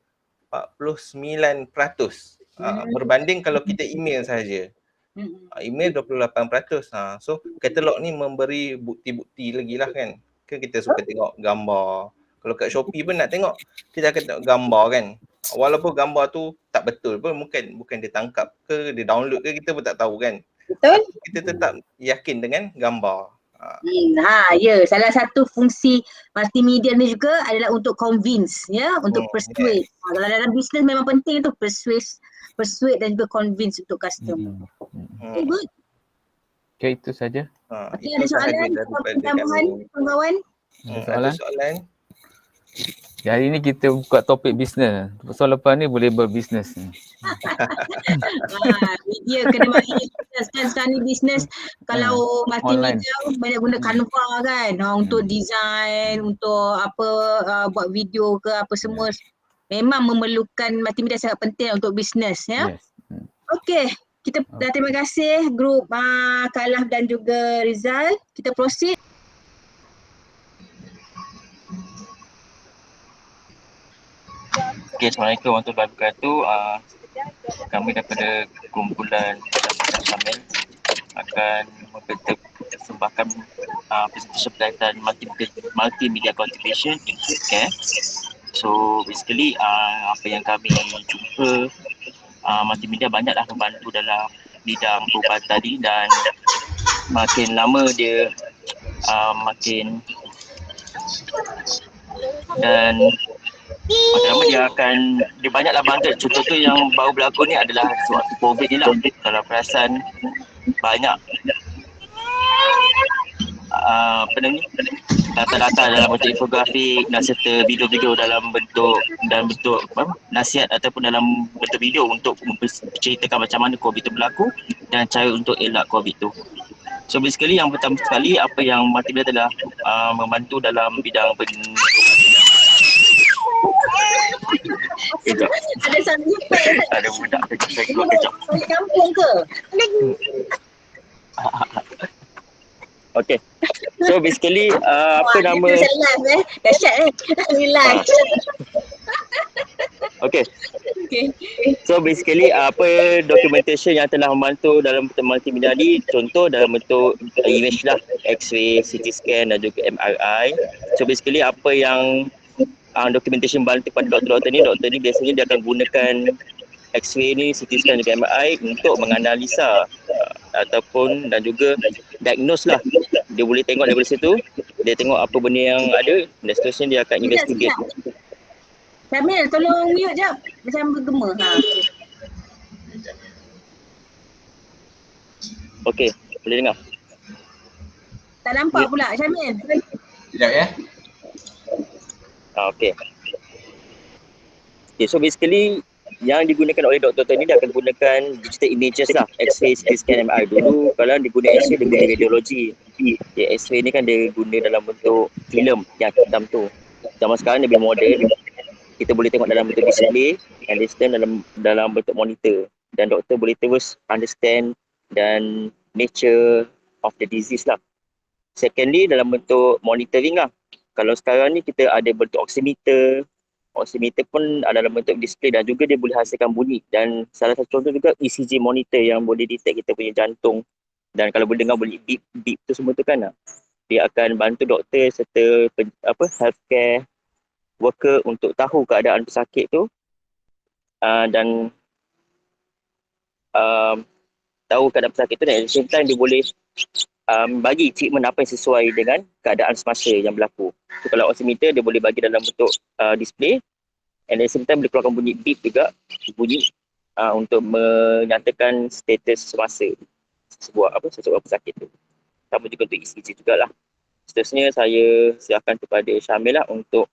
49%. Berbanding kalau kita email sahaja. Email 28%. So katalog ni memberi bukti-bukti lagi lah kan. Kita suka tengok gambar. Kalau kat Shopee pun nak tengok, kita akan tengok gambar kan. Walaupun gambar tu tak betul pun, bukan dia tangkap ke, dia download ke, kita pun tak tahu kan. Betul. Kita tetap yakin dengan gambar. Ya, salah satu fungsi multimedia ni juga adalah untuk convince, ya, untuk persuade. Kalau dalam bisnes memang penting tu persuade dan juga convince untuk customer. Okay, good. Okay, itu saja. Okay, ada soalan tambahan kawan-kawan? Ada soalan? Ya, hari ni kita buka topik bisnes. So lepas ni boleh berbisnes. Media kena bagi bisnes kan. Sekarang ni bisnes kalau multimedia banyak guna Canva kan, untuk design, untuk apa, buat video ke apa semua. Memang memerlukan multimedia, sangat penting untuk bisnes, ya. Okey, kita dah terima kasih grup Kalaf dan juga Rizal. Kita proceed. Okay, Assalamualaikum warahmatullahi wabarakatuh. Kami daripada kumpulan Syamil akan mempersembahkan presentation berkaitan multimedia contribution in healthcare. So basically apa yang kami jumpa, multimedia banyaklah membantu dalam bidang perubatan ni, dan makin lama dia makin lama dia banyaklah bantu. Contoh tu yang baru berlaku ni adalah waktu COVID ni lah. Kalau perasan banyak data-data dalam bentuk infografik dan serta video-video dalam bentuk nasihat ataupun dalam bentuk video untuk menceritakan macam mana COVID tu berlaku dan cara untuk elak COVID tu. So basically yang pertama sekali, apa yang multimedia telah membantu dalam bidang kejap. Ada sound effect. Ada budak kejap. Dari kampung ke? Okay. So basically apa nama? Kita live dahsyat Relax. Okay. So basically apa documentation yang telah membantu dalam bentuk multimedia ni, contoh dalam bentuk image lah, X-ray, CT scan dan juga MRI. So basically apa yang documentation bantu pada doktor-doktor ni biasanya dia akan gunakan X-ray ni, CT scan dan MRI untuk menganalisa ataupun dan juga diagnose lah. Dia boleh tengok daripada situ, dia tengok apa benda yang ada, dan seterusnya dia akan investigate. Syamil, tolong mute jap. Macam bergema. Okey, boleh dengar? Tak nampak pula Syamil. Sekejap ya. Okay, so basically yang digunakan oleh doktor ni, dia akan gunakan digital images lah, X-ray, CT scan, MRI. Dulu kalau dia guna X-ray, dia guna radiologi. X-ray ni kan dia guna dalam bentuk filem yang hitam tu. Zaman sekarang dia lebih moden, kita boleh tengok dalam bentuk display and display dalam bentuk monitor, dan doktor boleh terus understand dan nature of the disease lah. Secondly, dalam bentuk monitoring lah. Kalau sekarang ni kita ada bentuk oximeter pun ada dalam bentuk display, dan juga dia boleh hasilkan bunyi. Dan salah satu contoh juga ECG monitor yang boleh detect kita punya jantung, dan kalau boleh dengar bunyi beep tu semua tu kan, dia akan bantu doktor serta healthcare worker untuk tahu keadaan pesakit tu, dan tahu keadaan pesakit tu, dan at the same time dia boleh bagi treatment apa yang sesuai dengan keadaan semasa yang berlaku. So, kalau oximeter dia boleh bagi dalam bentuk display, and at the same time boleh keluarkan bunyi beep juga, bunyi untuk menyatakan status semasa seseorang pesakit tu. Sama juga untuk ECG jugalah. Seterusnya saya silakan kepada Syamil lah untuk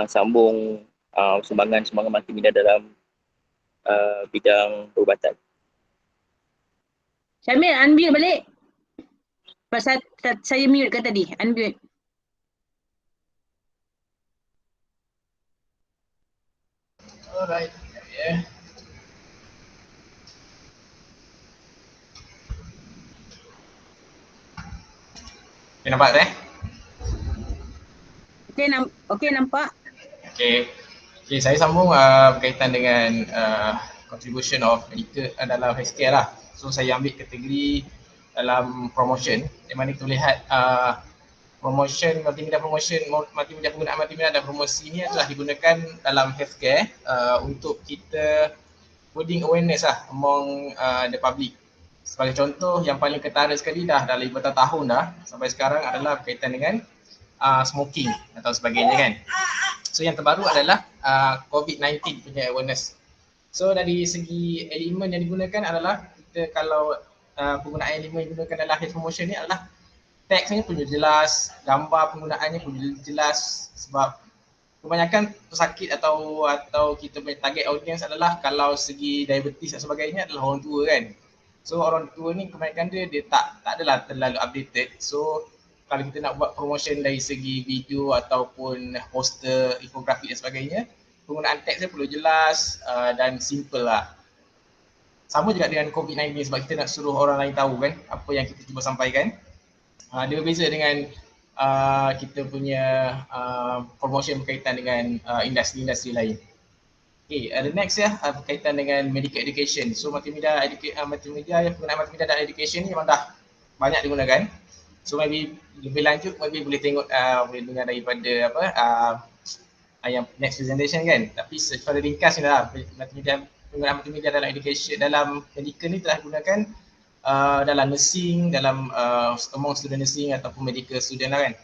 sambung sumbangan multimedia dalam bidang perubatan. Syamil, unmute balik. Pasal saya mute kan tadi, unmute. Alright. Yeah. Okay, nampak tak? Okey, nampak. Okay, saya sambung berkaitan dengan contribution of medical dalam healthcare lah. So saya ambil kategori dalam promotion, di mana kita lihat promotion, multimedia penggunaan multimedia dan promosi ini adalah digunakan dalam healthcare untuk kita building awareness lah among the public. Sebagai contoh yang paling ketara sekali dah dalam 5 tahun dah sampai sekarang adalah berkaitan dengan smoking atau sebagainya kan. So yang terbaru adalah COVID-19 punya awareness. So dari segi elemen yang digunakan adalah kita kalau penggunaan elemen yang digunakan dalam health promotion ni adalah teksnya punya jelas, gambar penggunaannya pun jelas sebab kebanyakan pesakit atau kita punya target audience adalah kalau segi diabetes dan sebagainya adalah orang tua kan. So orang tua ni kebanyakan dia tak adalah terlalu updated. So kalau kita nak buat promotion dari segi video ataupun poster, infografik dan sebagainya, penggunaan teks dia perlu jelas dan simple lah. Sama juga dengan COVID-19 sebab kita nak suruh orang lain tahu kan apa yang kita cuba sampaikan. Dia berbeza dengan kita punya promotion berkaitan dengan industri-industri lain. Okay, the next berkaitan dengan medical education. So multimedia penggunaan multimedia dalam education ni memang dah banyak digunakan. So maybe lebih lanjut maybe boleh tengok boleh dengar daripada yang next presentation kan. Tapi secara ringkas ni lah penggunaan multimedia dalam education dalam medical ni telah digunakan dalam nursing, dalam among student nursing ataupun medical student lah kan.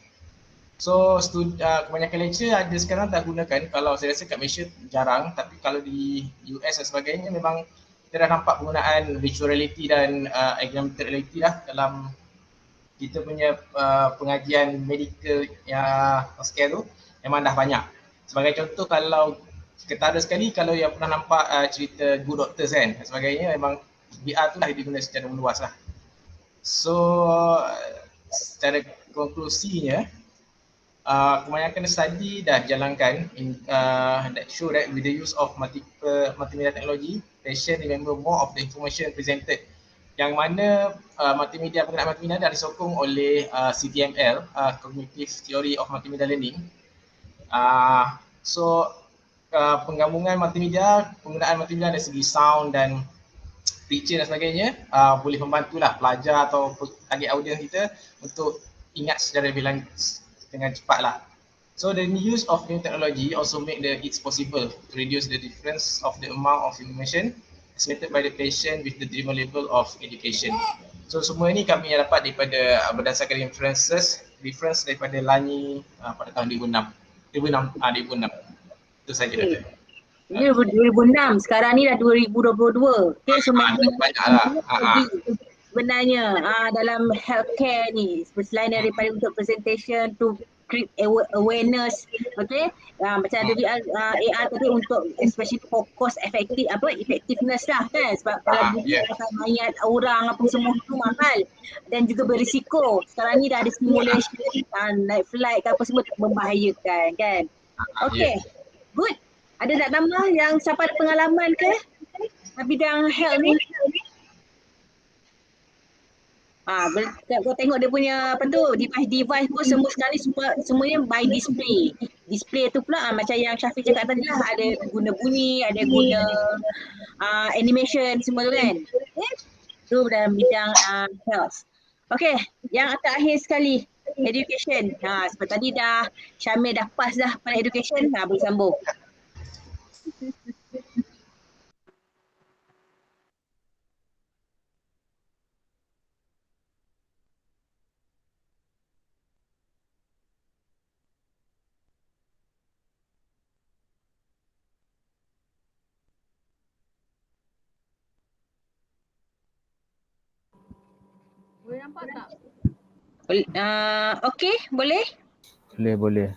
So kebanyakan lecturer ada sekarang tak gunakan, kalau saya rasa kat Malaysia jarang, tapi kalau di US dan sebagainya memang kita dah nampak penggunaan virtual reality dan augmented reality lah dalam kita punya pengajian medical yang healthcare tu memang dah banyak. Sebagai contoh kalau ketara sekali kalau yang pernah nampak cerita Good Doctors kan dan sebagainya, memang VR tu dah digunakan secara meluas lah. So secara konklusinya kebanyakan study dah jalankan that show that with the use of multimedia technology, patient remember more of the information presented. Yang mana penggunaan multimedia dah disokong oleh CTML, Cognitive Theory of Multimedia Learning. Penggabungan multimedia, penggunaan multimedia dari segi sound dan picture dan sebagainya boleh membantulah pelajar atau target audience kita untuk ingat secara dengan cepat lah. So the use of new technology also make it possible to reduce the difference of the amount of information estimated by the patient with the given level of education. So semua ini kami dapat daripada berdasarkan reference daripada Lani pada tahun 2006. Itu saja kata. Ini 2006, sekarang ni dah 2022. Okay, so banyaklah. Sebenarnya dalam healthcare ni selain daripada untuk presentation to create awareness, okay, macam ada AR tadi untuk especially fokus effectiveness lah kan, sebab kalau bukan mayat orang apa semua tu mahal dan juga berisiko. Sekarang ni dah ada simulation naik flight ke apa semua membahayakan kan. Okay, good. Ada nak tambah yang siapa ada pengalaman ke bidang health ni? Kau tengok dia punya apa tu device pun semua sekali semuanya by display. Display tu pula macam yang Syafiq cakap tadi lah, ada guna bunyi, ada guna animation semua tu kan. Tu dalam bidang health. Okay, yang terakhir sekali education. Seperti tadi dah Syamil dah pass dah pada education, boleh sambung. Boleh nampak tak? Okay, boleh? Boleh.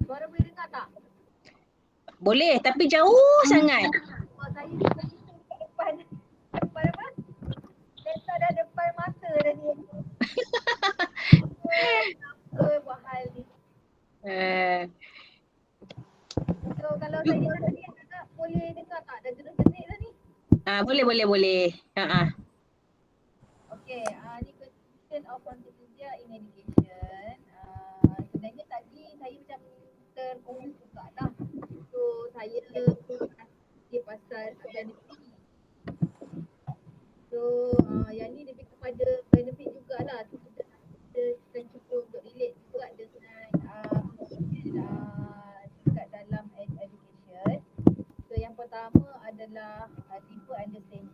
Suara boleh dengar tak? Boleh, tapi jauh sangat. Saya depan apa? Laptop dah depan mata dah ni. Buat hal ni. So kalau saya tadi agak boleh dengar tak? Dah jenis-jenis dah ni. Boleh. Okay, ni question of multimedia in education. Sebenarnya tadi saya macam terkonfus juga lah. So saya dia pasal benefit. So yang ni lebih kepada benefit jugalah. Kita akan cuba untuk relate juga dengan dekat dalam education. So yang pertama adalah deeper understanding.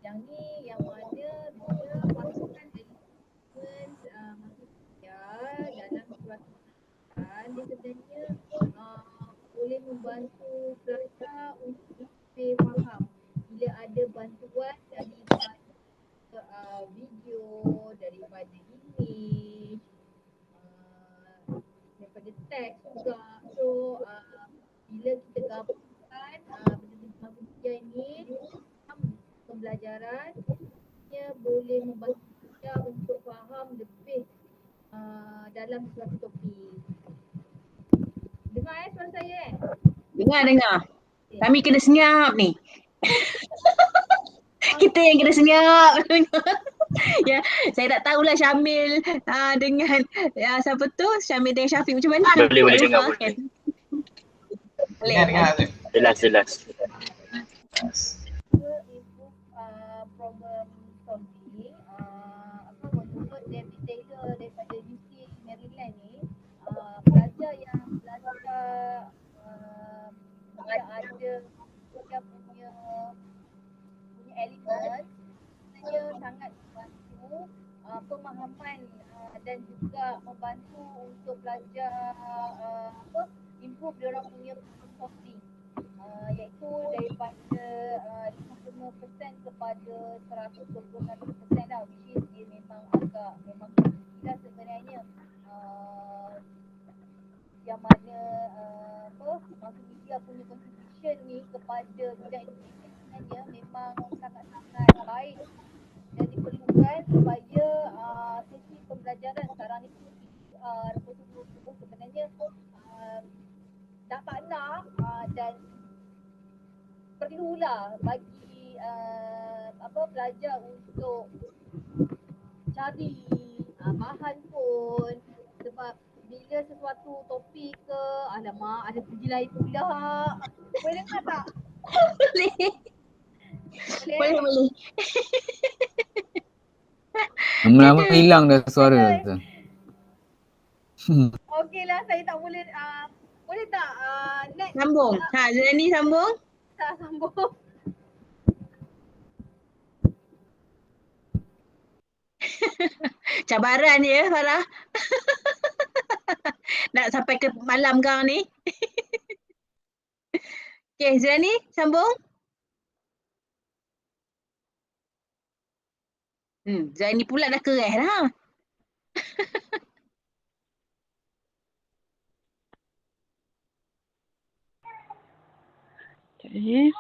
Yang ni yang mana dia masukkan elemen maksudnya dalam suatu dia sebenarnya boleh membantu pelajar untuk lebih faham bila ada bantuan daripada video, daripada image, daripada teks juga. So bila kita gabungkan benda-benda media ini dalam pembelajaran, ia boleh membantu kita untuk faham lebih dalam suatu topik. Dengar suara saya Dengar. Kami kena senyap ni. Kita yang kena senyap. Ya, saya tak tahulah Syamil dengan siapa tu? Syamil dengan Syafiq macam mana? Boleh dengar boleh. Dengar tu. Jelas. Problem solving menurut David Taylor daripada UC Maryland ni, pelajar yang belajar ada dia punya elemen sebenarnya sangat membantu pemahaman dan juga membantu untuk pelajar improve dia orang punya problem solving, iaitu daripada 55% kepada 126% lah, which is dia memang tinggi lah sebenarnya. Yang mana multimedia punya contribution ni kepada bidang education sebenarnya memang sangat-sangat baik dan diperlukan supaya sesi pembelajaran sekarang ni sebenarnya dapat dan perlulah bagi pelajar untuk cari bahan pun, sebab bila sesuatu topik ke, alamak ada puji lain pula. Boleh dengar tak? Boleh. Lama-lama hilang dah suara tu. Okeylah, saya tak boleh boleh tak next Sambung. Zani sambung. Tak sambung. Cabaran je Farah. Nak sampai ke malam kau ni. Okay, Zani sambung. Zani pula dah kereh lah. Okay.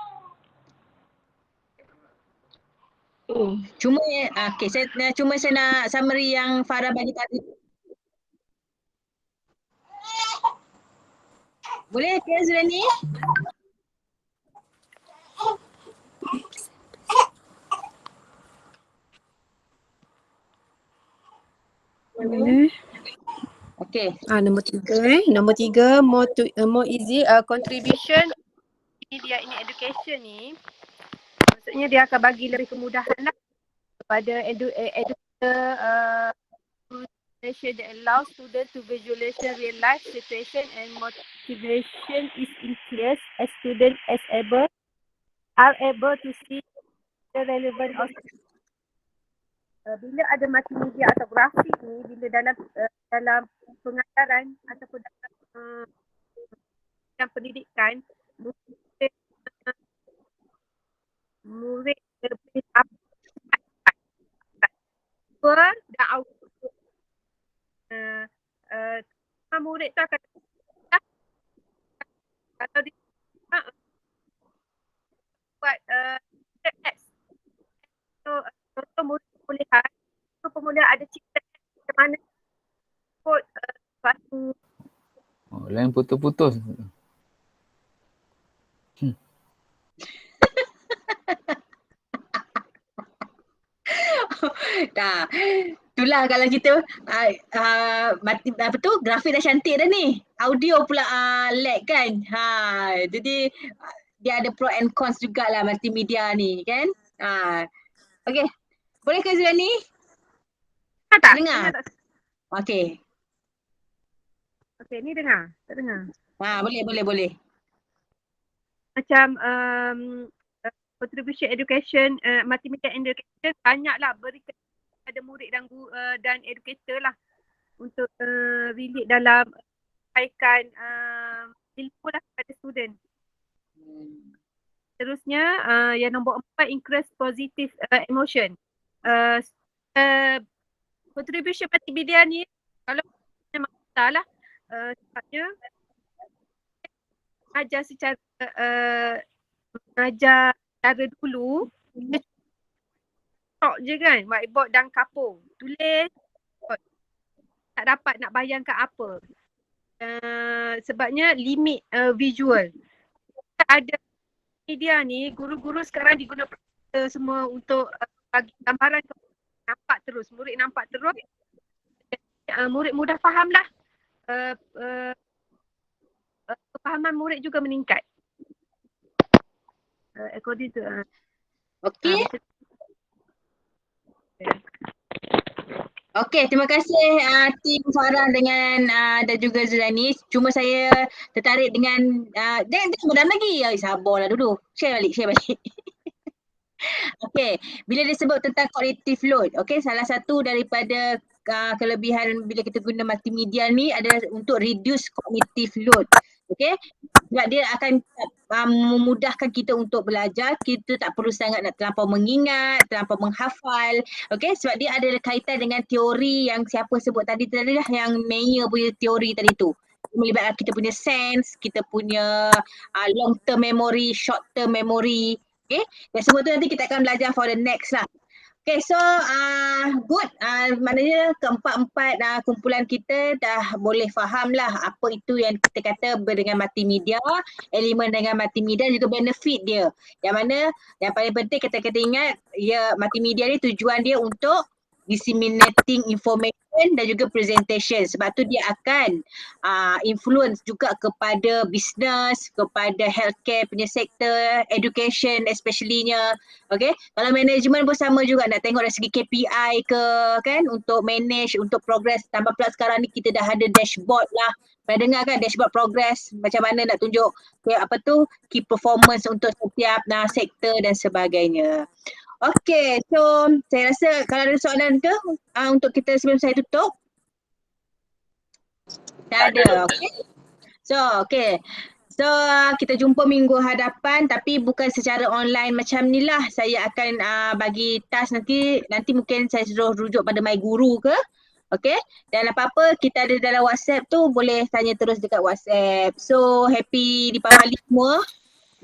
Cuma saya nak summary yang Farah bagi tadi. Boleh ke Zani? Boleh. Okay. Nombor 3 Nombor 3 more easy contribution media in education ni. Maksudnya dia akan bagi lebih kemudahan lah kepada educator that allows students to visualize real life situation and motivation is increased as students are able to see the relevant of bila ada multimedia atau grafik ni, bila dalam pengajaran ataupun dalam pendidikan, murid lebih dan output. Murid tu akan kalau dia buat test. So contoh murid pemulihan, pemulihan ada cerita macam mana ikut suatu Lain putus-putus. Dah. Itulah kalau kita grafik dah cantik dah ni. Audio pula lag kan. Jadi dia ada pro and cons jugalah multimedia ni kan. Okey. Boleh ke Zurani? tak dengar? Okey. Okey, ni dengar? Tak dengar? Boleh. macam contribution education, multimedia education banyaklah berikan kepada murid dan educator lah untuk relate dalam sampaikan ilmu lah kepada student. Terusnya yang nombor 4, increase positive emotion. Contribution multimedia ni kalau masalah sebabnya mengajar secara mengajar cara dulu talk je kan, whiteboard dan kapur tulis, tak dapat nak bayangkan apa sebabnya limit visual. Ada media ni, guru-guru sekarang diguna semua untuk bagi gambaran, nampak terus, murid nampak terus, murid mudah faham lah, kefahaman murid juga meningkat. According to okey. Okey, terima kasih tim Farah dengan dan juga Zulani. Cuma saya tertarik dengan jangan berdalam lagi. Sabarlah dulu. Share balik. Okey, bila disebut tentang cognitive load, okey, salah satu daripada kelebihan bila kita guna multimedia ni adalah untuk reduce cognitive load. Okey, sebab dia akan memudahkan kita untuk belajar, kita tak perlu sangat nak terlampau mengingat, terlampau menghafal. Okey, sebab dia ada kaitan dengan teori yang siapa sebut tadi lah, yang Meyer punya teori tadi tu. Melibatkan kita punya sense, kita punya long term memory, short term memory. Okay, dan semua tu nanti kita akan belajar for the next lah. Okay, so good. Maknanya keempat-empat kumpulan kita dah boleh faham lah apa itu yang kita kata dengan multimedia, elemen dengan multimedia juga benefit dia. Yang mana yang paling penting kita ingat, ya, multimedia ni tujuan dia untuk disseminating information dan juga presentation. Sebab tu dia akan influence juga kepada business, kepada healthcare punya sektor, education especially-nya. Okay, kalau management pun sama juga, nak tengok dari segi KPI ke kan, untuk manage, untuk progress. Tambah pula sekarang ni kita dah ada dashboard lah. Pernah dengar kan dashboard progress, macam mana nak tunjuk key performance untuk setiap sektor dan sebagainya. Okay, so saya rasa kalau ada soalan ke untuk kita sebelum saya tutup? Tak ada, okay. So, kita jumpa minggu hadapan tapi bukan secara online macam ni lah. Saya akan bagi task nanti mungkin saya suruh rujuk pada My Guru ke. Okay, dan apa-apa kita ada dalam WhatsApp tu boleh tanya terus dekat WhatsApp. So, happy Deepavali semua.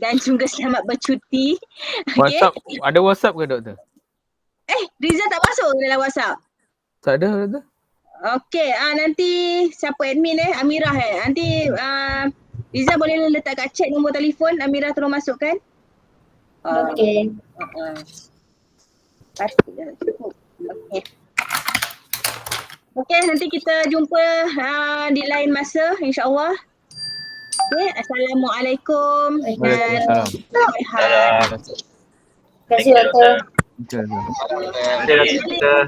Dan juga selamat bercuti. WhatsApp, ada WhatsApp ke doktor? Rizal tak masuk dalam WhatsApp? Tak ada doktor. Okey, nanti siapa admin Amirah nanti Rizal boleh letak kat chat nombor telefon, Amirah tolong masukkan. Okey. Cukup. Okey. Okey, nanti kita jumpa di lain masa insya-Allah. Okay, Assalamualaikum. Waalaikumsalam. Terima kasih doktor. Terima kasih doktor.